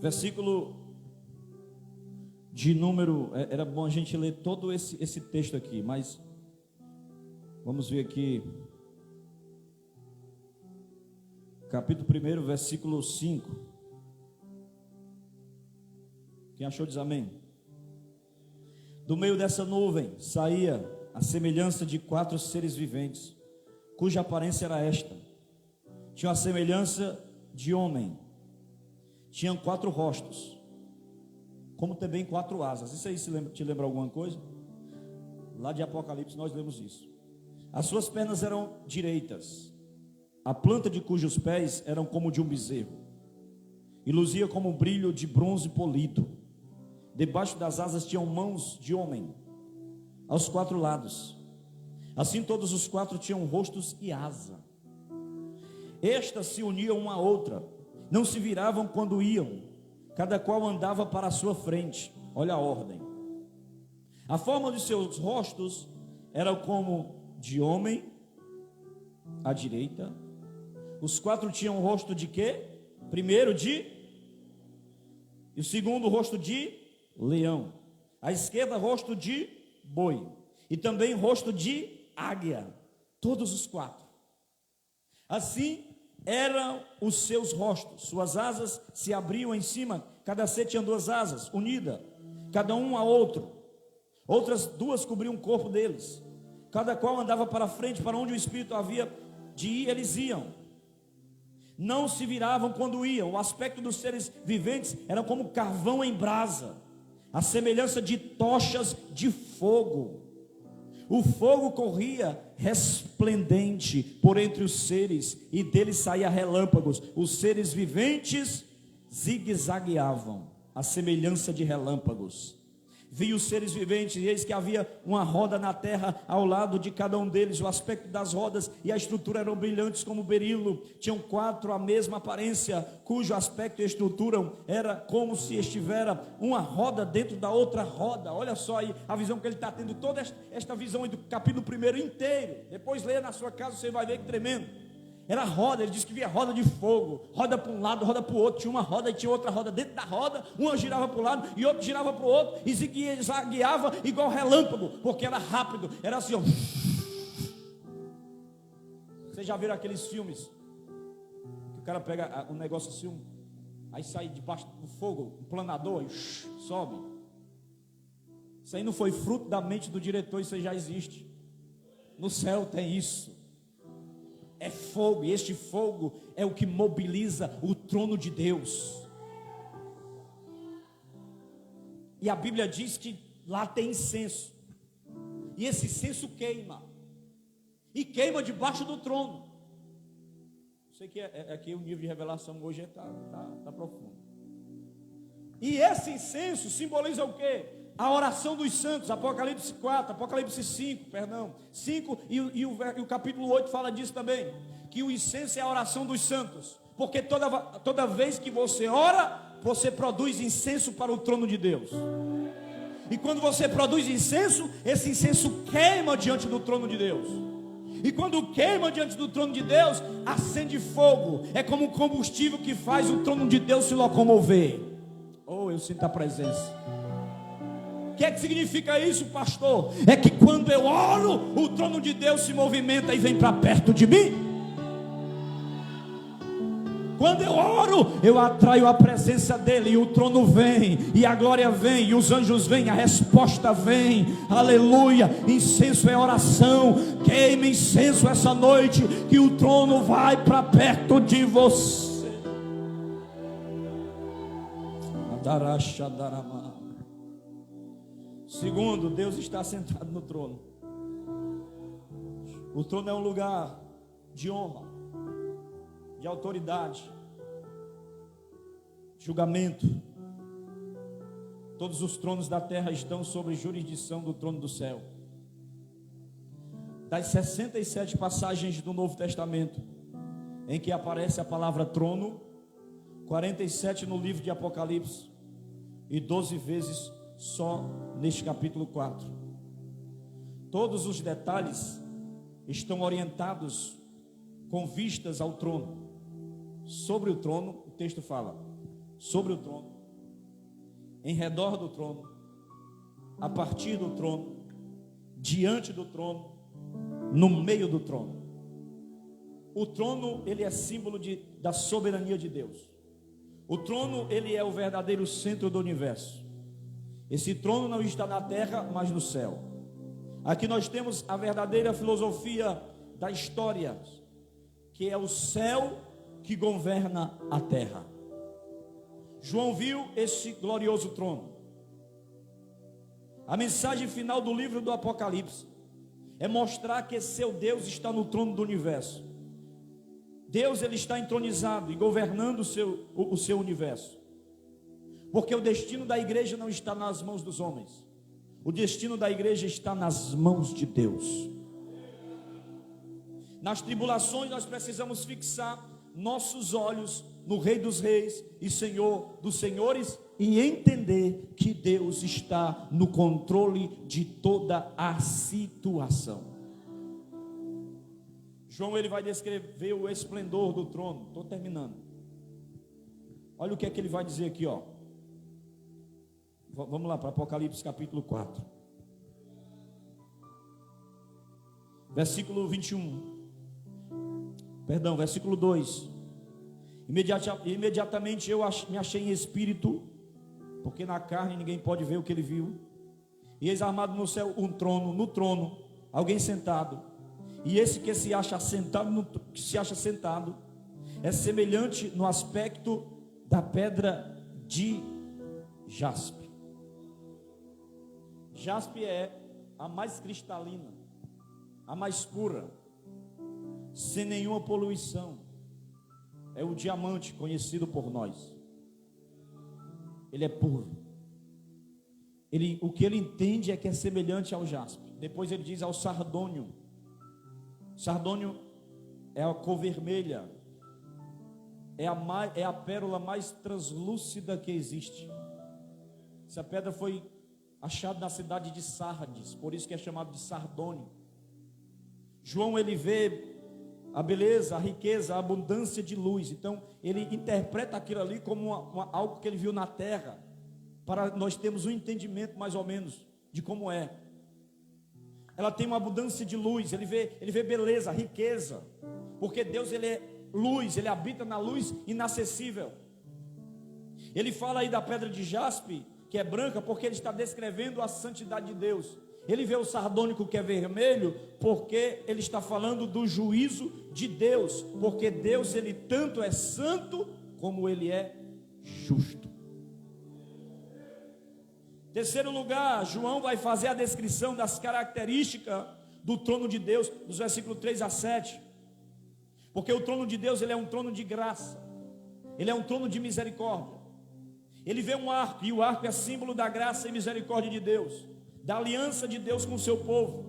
Versículo de número, era bom a gente ler todo esse texto aqui, mas vamos ver aqui. Capítulo 1, versículo 5. Quem achou diz amém. Do meio dessa nuvem saía a semelhança de 4 seres viventes, cuja aparência era esta: tinha a semelhança de homem, tinham 4 rostos, como também 4 asas. Isso aí te lembra alguma coisa? Lá de Apocalipse nós lemos isso. As suas pernas eram direitas, a planta de cujos pés eram como de um bezerro, e luzia como um brilho de bronze polido. Debaixo das asas tinham mãos de homem, aos 4 lados. Assim todos os 4 tinham rostos e asa. Estas se uniam uma à outra, não se viravam quando iam, cada qual andava para a sua frente. Olha a ordem. A forma de seus rostos era como de homem à direita. Os 4 tinham rosto de quê? Primeiro e o segundo rosto de leão. À esquerda rosto de boi, e também rosto de águia. Todos os 4. Assim eram os seus rostos. Suas asas se abriam em cima. Cada ser tinha 2 asas unidas, cada um a outro. Outras 2 cobriam o corpo deles. cada qual andava para frente, para onde o Espírito havia de ir, eles iam. Não se viravam quando iam. O aspecto dos seres viventes era como carvão em brasa, a semelhança de tochas de fogo. O fogo corria resplendente por entre os seres, e deles saía relâmpagos. Os seres viventes zigue-zagueavam, a semelhança de relâmpagos. Vi os seres viventes, e eis que havia uma roda na terra ao lado de cada um deles. O aspecto das rodas e a estrutura eram brilhantes como berilo. Tinham 4 a mesma aparência, cujo aspecto e estrutura era como se estivera uma roda dentro da outra roda. Olha só aí a visão que ele está tendo, toda esta visão aí do capítulo 1 inteiro. Depois leia na sua casa, você vai ver que tremendo. Era roda, ele disse que via roda de fogo, roda para um lado, roda para o outro. Tinha uma roda e tinha outra roda dentro da roda. Uma girava para o lado e outra girava para o outro, e zagueava igual relâmpago, porque era rápido, era assim, ó. Vocês já viram aqueles filmes que o cara pega um negócio assim, aí sai debaixo do fogo, um planador, e sobe. Isso aí não foi fruto da mente do diretor, isso aí já existe. No céu tem isso. É fogo, e este fogo é o que mobiliza o trono de Deus. E a Bíblia diz que lá tem incenso, e esse incenso queima, e queima debaixo do trono. Sei que aqui o nível de revelação hoje está profundo. E esse incenso simboliza o quê? A oração dos santos. Apocalipse 4, Apocalipse 5, perdão, 5 e o capítulo 8 fala disso também, que o incenso é a oração dos santos, porque toda vez que você ora, você produz incenso para o trono de Deus. E quando você produz incenso, esse incenso queima diante do trono de Deus. E quando queima diante do trono de Deus, acende fogo. É como um combustível que faz o trono de Deus se locomover. Oh, eu sinto a presença. O que é que significa isso, pastor? É que quando eu oro, o trono de Deus se movimenta e vem para perto de mim. Quando eu oro, eu atraio a presença dele, e o trono vem, e a glória vem, e os anjos vêm, a resposta vem. Aleluia. Incenso é oração. Queime incenso essa noite, que o trono vai para perto de você. Segundo, Deus está sentado no trono. O trono é um lugar de honra, de autoridade, julgamento. Todos os tronos da terra estão sob jurisdição do trono do céu. Das 67 passagens do Novo Testamento em que aparece a palavra trono, 47 no livro de Apocalipse e 12 vezes só neste capítulo 4. Todos os detalhes estão orientados com vistas ao trono. Sobre o trono, o texto fala: sobre o trono, em redor do trono, a partir do trono, diante do trono, no meio do trono. O trono, ele é símbolo da soberania de Deus. O trono, ele é o verdadeiro centro do universo. Esse trono não está na terra, mas no céu. Aqui nós temos a verdadeira filosofia da história, que é o céu que governa a terra. João viu esse glorioso trono. A mensagem final do livro do Apocalipse é mostrar que seu Deus está no trono do universo. Deus, ele está entronizado e governando o seu universo. Porque o destino da igreja não está nas mãos dos homens. O destino da igreja está nas mãos de Deus. Nas tribulações nós precisamos fixar nossos olhos no Rei dos Reis e Senhor dos Senhores, e entender que Deus está no controle de toda a situação. João, ele vai descrever o esplendor do trono. Estou terminando. Olha o que é que ele vai dizer aqui, ó. Vamos lá para Apocalipse capítulo 4, versículo 21. Perdão, versículo 2. Imediatamente eu me achei em espírito, porque na carne ninguém pode ver o que ele viu. E eis armado no céu um trono, no trono alguém sentado, e esse que se acha sentado é semelhante no aspecto da pedra de jaspe. Jaspe é a mais cristalina, a mais pura, sem nenhuma poluição. É o diamante conhecido por nós. Ele é puro. O que ele entende é que é semelhante ao jaspe. Depois ele diz ao sardônio. Sardônio é a cor vermelha. É a pérola mais translúcida que existe. Essa pedra foi achada na cidade de Sardes, por isso que é chamado de sardônio. João, ele vê a beleza, a riqueza, a abundância de luz. Então ele interpreta aquilo ali como algo que ele viu na terra, para nós termos um entendimento mais ou menos de como é. Ela tem uma abundância de luz. Ele vê beleza, riqueza, porque Deus, ele é luz, ele habita na luz inacessível. Ele fala aí da pedra de jaspe, que é branca, porque ele está descrevendo a santidade de Deus. Ele vê o sardônico, que é vermelho, porque ele está falando do juízo de Deus, porque Deus, ele tanto é santo como ele é justo. Terceiro lugar, João vai fazer a descrição das características do trono de Deus, dos versículos 3 a 7. Porque o trono de Deus, ele é um trono de graça, ele é um trono de misericórdia. Ele vê um arco, e o arco é símbolo da graça e misericórdia de Deus, da aliança de Deus com o seu povo.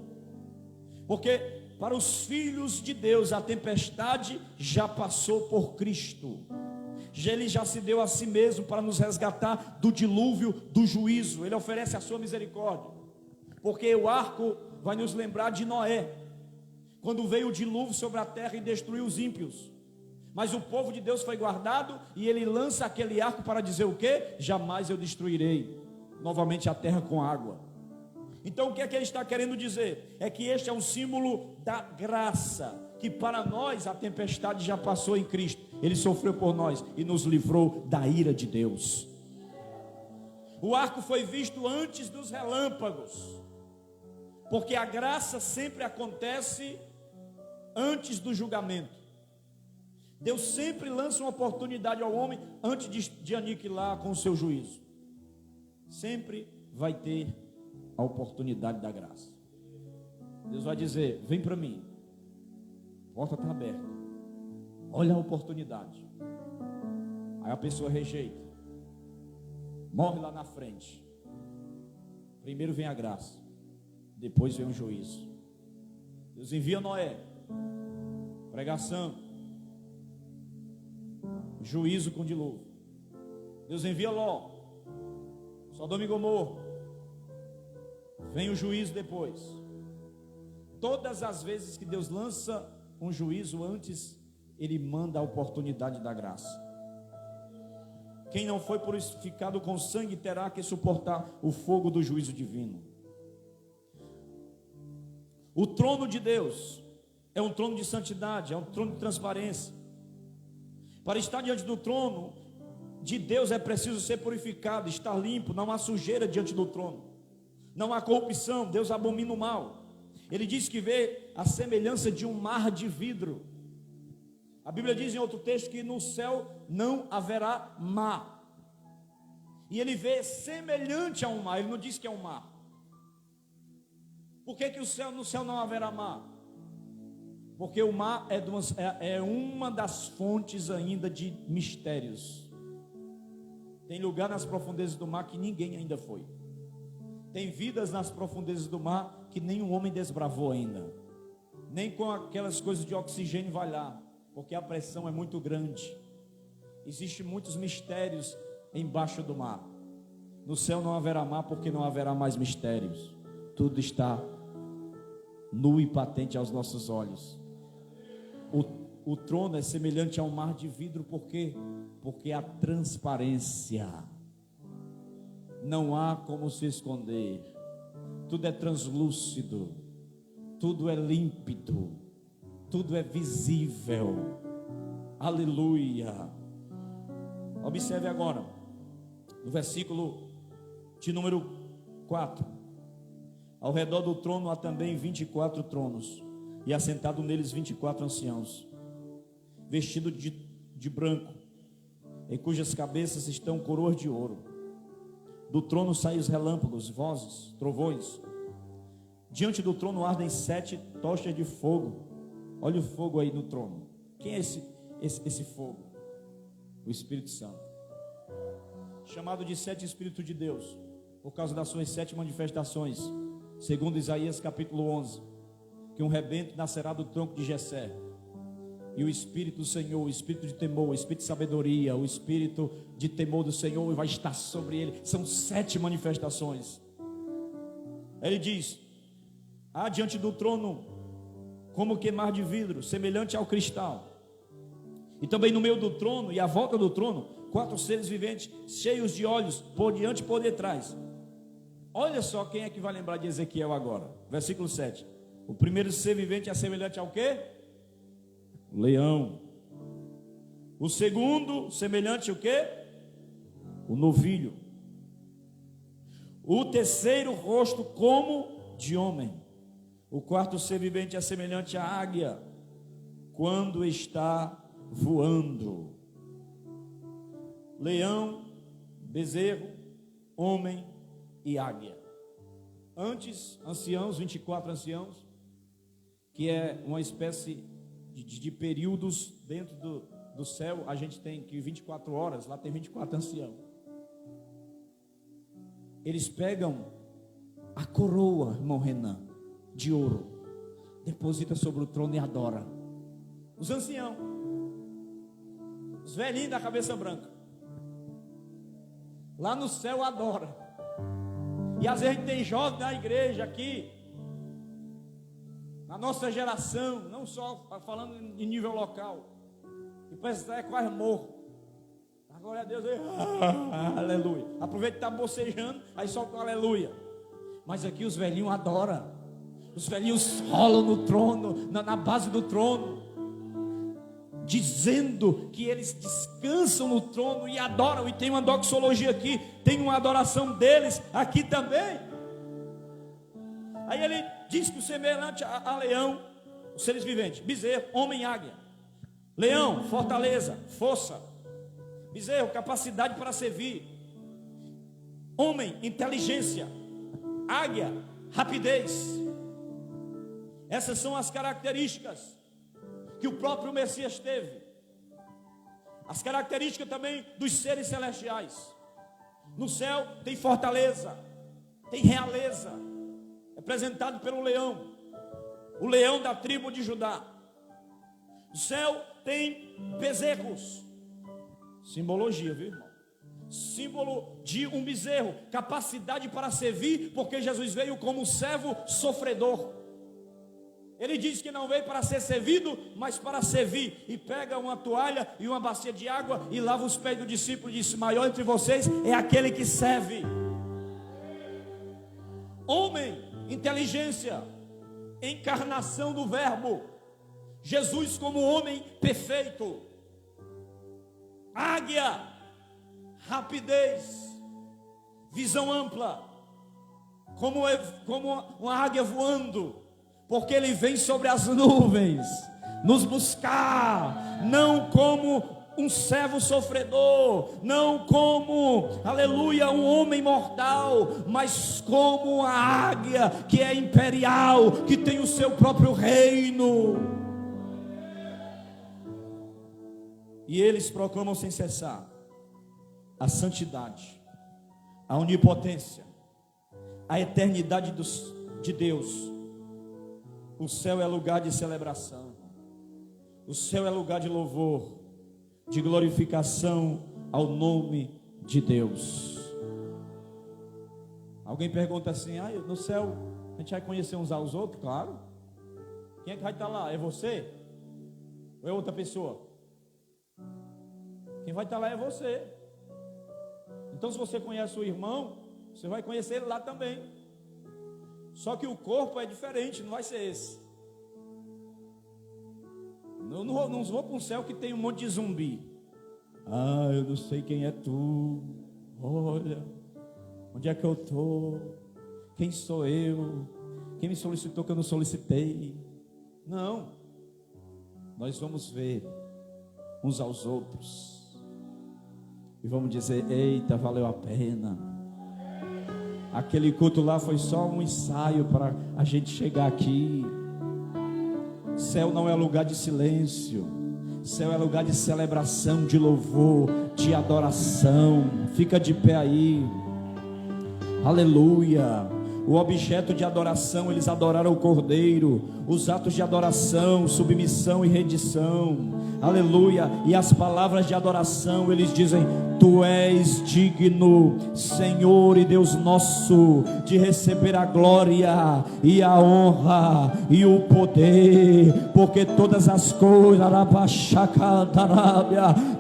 Porque para os filhos de Deus a tempestade já passou por Cristo. Ele já se deu a si mesmo para nos resgatar do dilúvio, do juízo. Ele oferece a sua misericórdia. Porque o arco vai nos lembrar de Noé, quando veio o dilúvio sobre a terra e destruiu os ímpios. Mas o povo de Deus foi guardado, e ele lança aquele arco para dizer o quê? Jamais eu destruirei novamente a terra com água. Então o que é que ele está querendo dizer? É que este é um símbolo da graça, que para nós a tempestade já passou em Cristo. Ele sofreu por nós e nos livrou da ira de Deus. O arco foi visto antes dos relâmpagos, porque a graça sempre acontece antes do julgamento. Deus sempre lança uma oportunidade ao homem antes de aniquilar com o seu juízo. Sempre vai ter a oportunidade da graça. Deus vai dizer: vem para mim, a porta está aberta, olha a oportunidade. Aí a pessoa rejeita, morre lá na frente. Primeiro vem a graça, depois vem o juízo. Deus envia Noé, pregação, juízo com dilúvio. Deus envia Ló, Sodoma e Gomorra, vem o juízo depois. Todas as vezes que Deus lança um juízo antes, ele manda a oportunidade da graça. Quem não foi purificado com sangue terá que suportar o fogo do juízo divino. O trono de Deus é um trono de santidade, é um trono de transparência. Para estar diante do trono de Deus é preciso ser purificado, estar limpo. Não há sujeira diante do trono, não há corrupção. Deus abomina o mal. Ele diz que vê a semelhança de um mar de vidro. A Bíblia diz em outro texto que no céu não haverá mar. E ele vê semelhante a um mar. Ele não diz que é um mar. Por que no céu não haverá mar? Porque o mar é uma das fontes ainda de mistérios. Tem lugar nas profundezas do mar que ninguém ainda foi. Tem vidas nas profundezas do mar que nenhum homem desbravou ainda. Nem com aquelas coisas de oxigênio vai lá, porque a pressão é muito grande. Existem muitos mistérios embaixo do mar. No céu não haverá mar, porque não haverá mais mistérios. Tudo está nu e patente aos nossos olhos. O trono é semelhante a um mar de vidro. Por quê? Porque a transparência, não há como se esconder. Tudo é translúcido, tudo é límpido, tudo é visível. Aleluia. Observe agora no versículo de número 4. Ao redor do trono há também 24 tronos, e assentado neles 24 anciãos, vestidos de branco, em cujas cabeças estão coroas de ouro. Do trono saem os relâmpagos, vozes, trovões. Diante do trono ardem 7 tochas de fogo. Olha o fogo aí no trono. Quem é esse fogo? O Espírito Santo, chamado de 7 Espíritos de Deus, por causa das suas 7 manifestações, segundo Isaías capítulo 11, que um rebento nascerá do tronco de Jessé, e o Espírito do Senhor, o Espírito de temor, o Espírito de sabedoria, o Espírito de temor do Senhor vai estar sobre ele. São 7 manifestações. Ele diz: há diante do trono como queimar de vidro, semelhante ao cristal, e também no meio do trono e à volta do trono 4 seres viventes, cheios de olhos, por diante e por detrás. Olha só quem é que vai lembrar de Ezequiel agora, versículo 7. O primeiro ser vivente é semelhante ao quê? O leão. O segundo, semelhante ao quê? O novilho. O terceiro, rosto como de homem. O quarto ser vivente é semelhante à águia, quando está voando. Leão, bezerro, homem e águia. Antes, anciãos, 24 anciãos, que é uma espécie de períodos dentro do céu. A gente tem que 24 horas, lá tem 24 anciãos. Eles pegam a coroa, irmão Renan, de ouro, deposita sobre o trono e adora. Os anciãos, os velhinhos da cabeça branca, lá no céu adora. E às vezes a gente tem jovens na igreja aqui, na nossa geração, não só falando em nível local, e parece que é quase morro. Glória a Deus, aleluia. Aproveita que está bocejando, aí solta um aleluia. Mas aqui os velhinhos adoram. Os velhinhos rolam no trono, na base do trono, dizendo que eles descansam no trono e adoram. E tem uma doxologia aqui, tem uma adoração deles aqui também. Aí ele diz que o semelhante a leão, os seres viventes, bezerro, homem, águia. Leão, fortaleza, força. Bezerro, capacidade para servir. Homem, inteligência. Águia, rapidez. Essas são as características que o próprio Messias teve. As características também dos seres celestiais. No céu tem fortaleza, tem realeza, representado pelo leão, o leão da tribo de Judá. No céu tem bezerros, simbologia, viu, irmão? Símbolo de um bezerro, capacidade para servir, porque Jesus veio como um servo sofredor. Ele diz que não veio para ser servido, mas para servir. E pega uma toalha e uma bacia de água e lava os pés do discípulo e diz: maior entre vocês é aquele que serve. Homem, inteligência, encarnação do verbo, Jesus como homem perfeito. Águia, rapidez, visão ampla, como uma águia voando, porque ele vem sobre as nuvens nos buscar, não como um servo sofredor, não como, aleluia, um homem mortal, mas como a águia que é imperial, que tem o seu próprio reino. E eles proclamam sem cessar a santidade, a onipotência, a eternidade de Deus. O céu é lugar de celebração, o céu é lugar de louvor, de glorificação ao nome de Deus. Alguém pergunta assim: no céu a gente vai conhecer uns aos outros? Claro. Quem é que vai estar lá? É você? Ou é outra pessoa? Quem vai estar lá é você. Então, se você conhece o irmão, você vai conhecer ele lá também. Só que o corpo é diferente, não vai ser esse. Não vou para um céu que tem um monte de zumbi. Eu não sei quem é tu. Olha, onde é que eu estou? Quem sou eu? Quem me solicitou que eu não solicitei? Não. Nós vamos ver uns aos outros e vamos dizer: eita, valeu a pena. Aquele culto lá foi só um ensaio para a gente chegar aqui. Céu não é lugar de silêncio. Céu é lugar de celebração, de louvor, de adoração. Fica de pé aí. Aleluia. O objeto de adoração, eles adoraram o Cordeiro. Os atos de adoração, submissão e rendição. Aleluia. E as palavras de adoração, eles dizem: Tu és digno, Senhor e Deus nosso, de receber a glória e a honra e o poder, porque todas as coisas,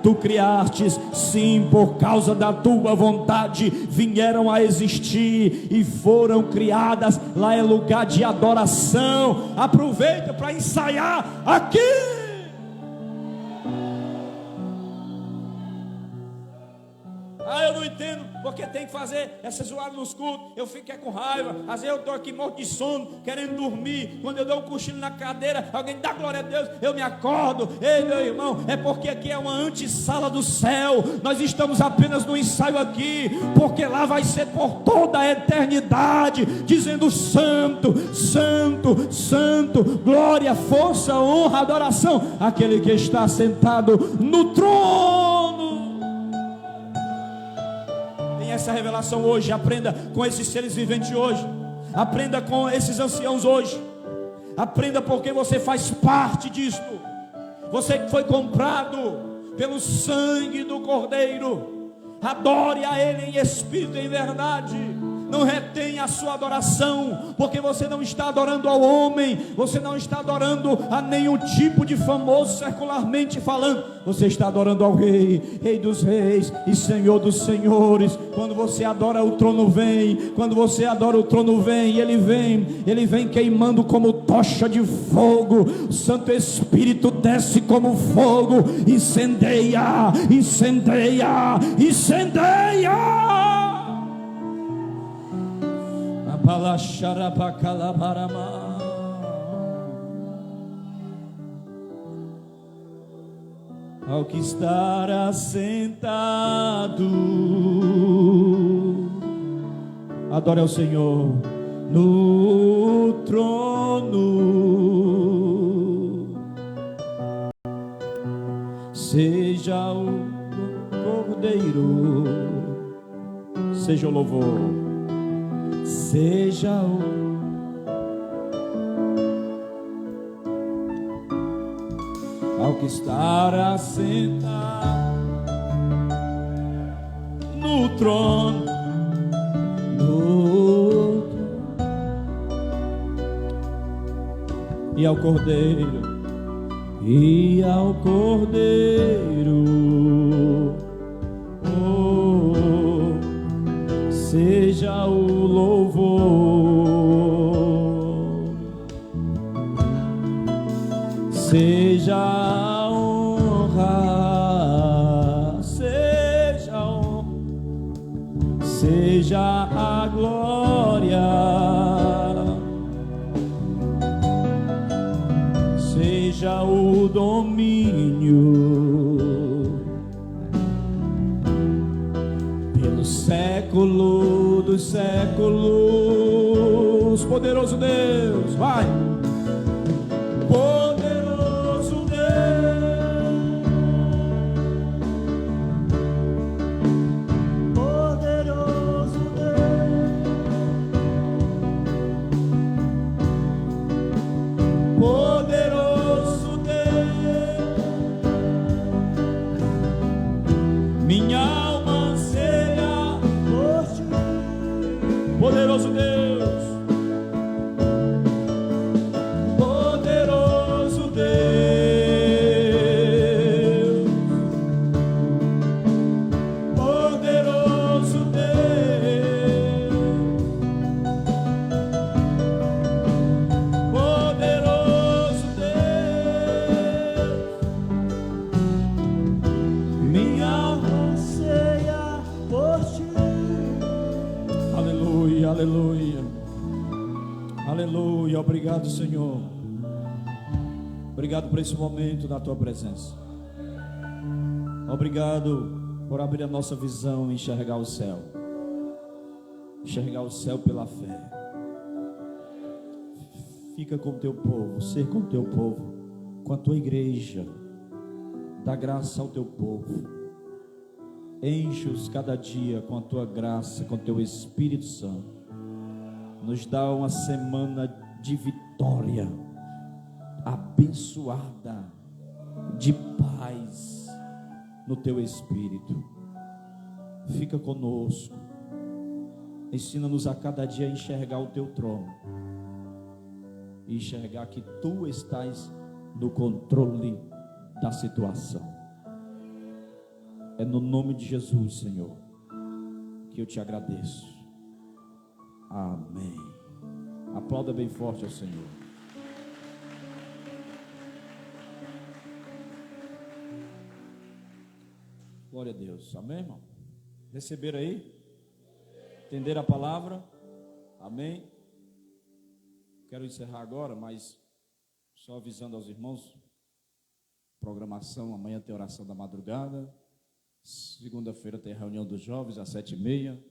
Tu criastes, sim, por causa da tua vontade, vieram a existir e foram criadas. Lá é lugar de adoração. Aproveita para ensaiar aqui. Eu não entendo porque tem que fazer essa zoada nos cultos. Eu fico com raiva. Às vezes eu estou aqui morto de sono, querendo dormir. Quando eu dou um cochilo na cadeira, alguém dá glória a Deus, eu me acordo. Ei, meu irmão, é porque aqui é uma antessala do céu. Nós estamos apenas no ensaio aqui, porque lá vai ser por toda a eternidade, dizendo: santo, santo, santo, glória, força, honra, adoração, aquele que está sentado no trono. Essa revelação hoje. Aprenda com esses seres viventes hoje. Aprenda com esses anciãos hoje. Aprenda porque você faz parte disto. Você que foi comprado pelo sangue do Cordeiro. Adore a Ele em espírito e em verdade. Não retenha a sua adoração, porque você não está adorando ao homem, você não está adorando a nenhum tipo de famoso secularmente falando. Você está adorando ao Rei, Rei dos reis e Senhor dos senhores. Quando você adora, o trono vem. Quando você adora, o trono vem. Ele vem queimando como tocha de fogo. O Santo Espírito desce como fogo, incendeia, incendeia, incendeia. Ao que estar assentado, adore ao Senhor no trono, seja o Cordeiro, seja o louvor, seja o ao que estar assentado no trono, e ao Cordeiro, e ao Cordeiro, seja o louvor, seja a honra, seja a glória, seja o domínio, pelo século dos séculos. Poderoso Deus, vai! Minha alma anseia por ti, poderoso Deus. Aleluia, obrigado, Senhor. Obrigado por esse momento na tua presença. Obrigado por abrir a nossa visão e enxergar o céu. Enxergar o céu pela fé. Fica com o teu povo, ser com o teu povo, com a tua igreja. Dá graça ao teu povo. Enche-os cada dia com a tua graça, com o teu Espírito Santo. Nos dá uma semana de vitória, abençoada, de paz no teu Espírito. Fica conosco. Ensina-nos a cada dia a enxergar o teu trono. E enxergar que tu estás no controle da situação. É no nome de Jesus, Senhor, que eu te agradeço. Amém. Aplauda bem forte ao Senhor. Glória a Deus. Amém, irmão? Receberam aí? Entenderam a palavra? Amém? Quero encerrar agora, mas só avisando aos irmãos, programação, amanhã tem oração da madrugada, segunda-feira tem reunião dos jovens às 7h30,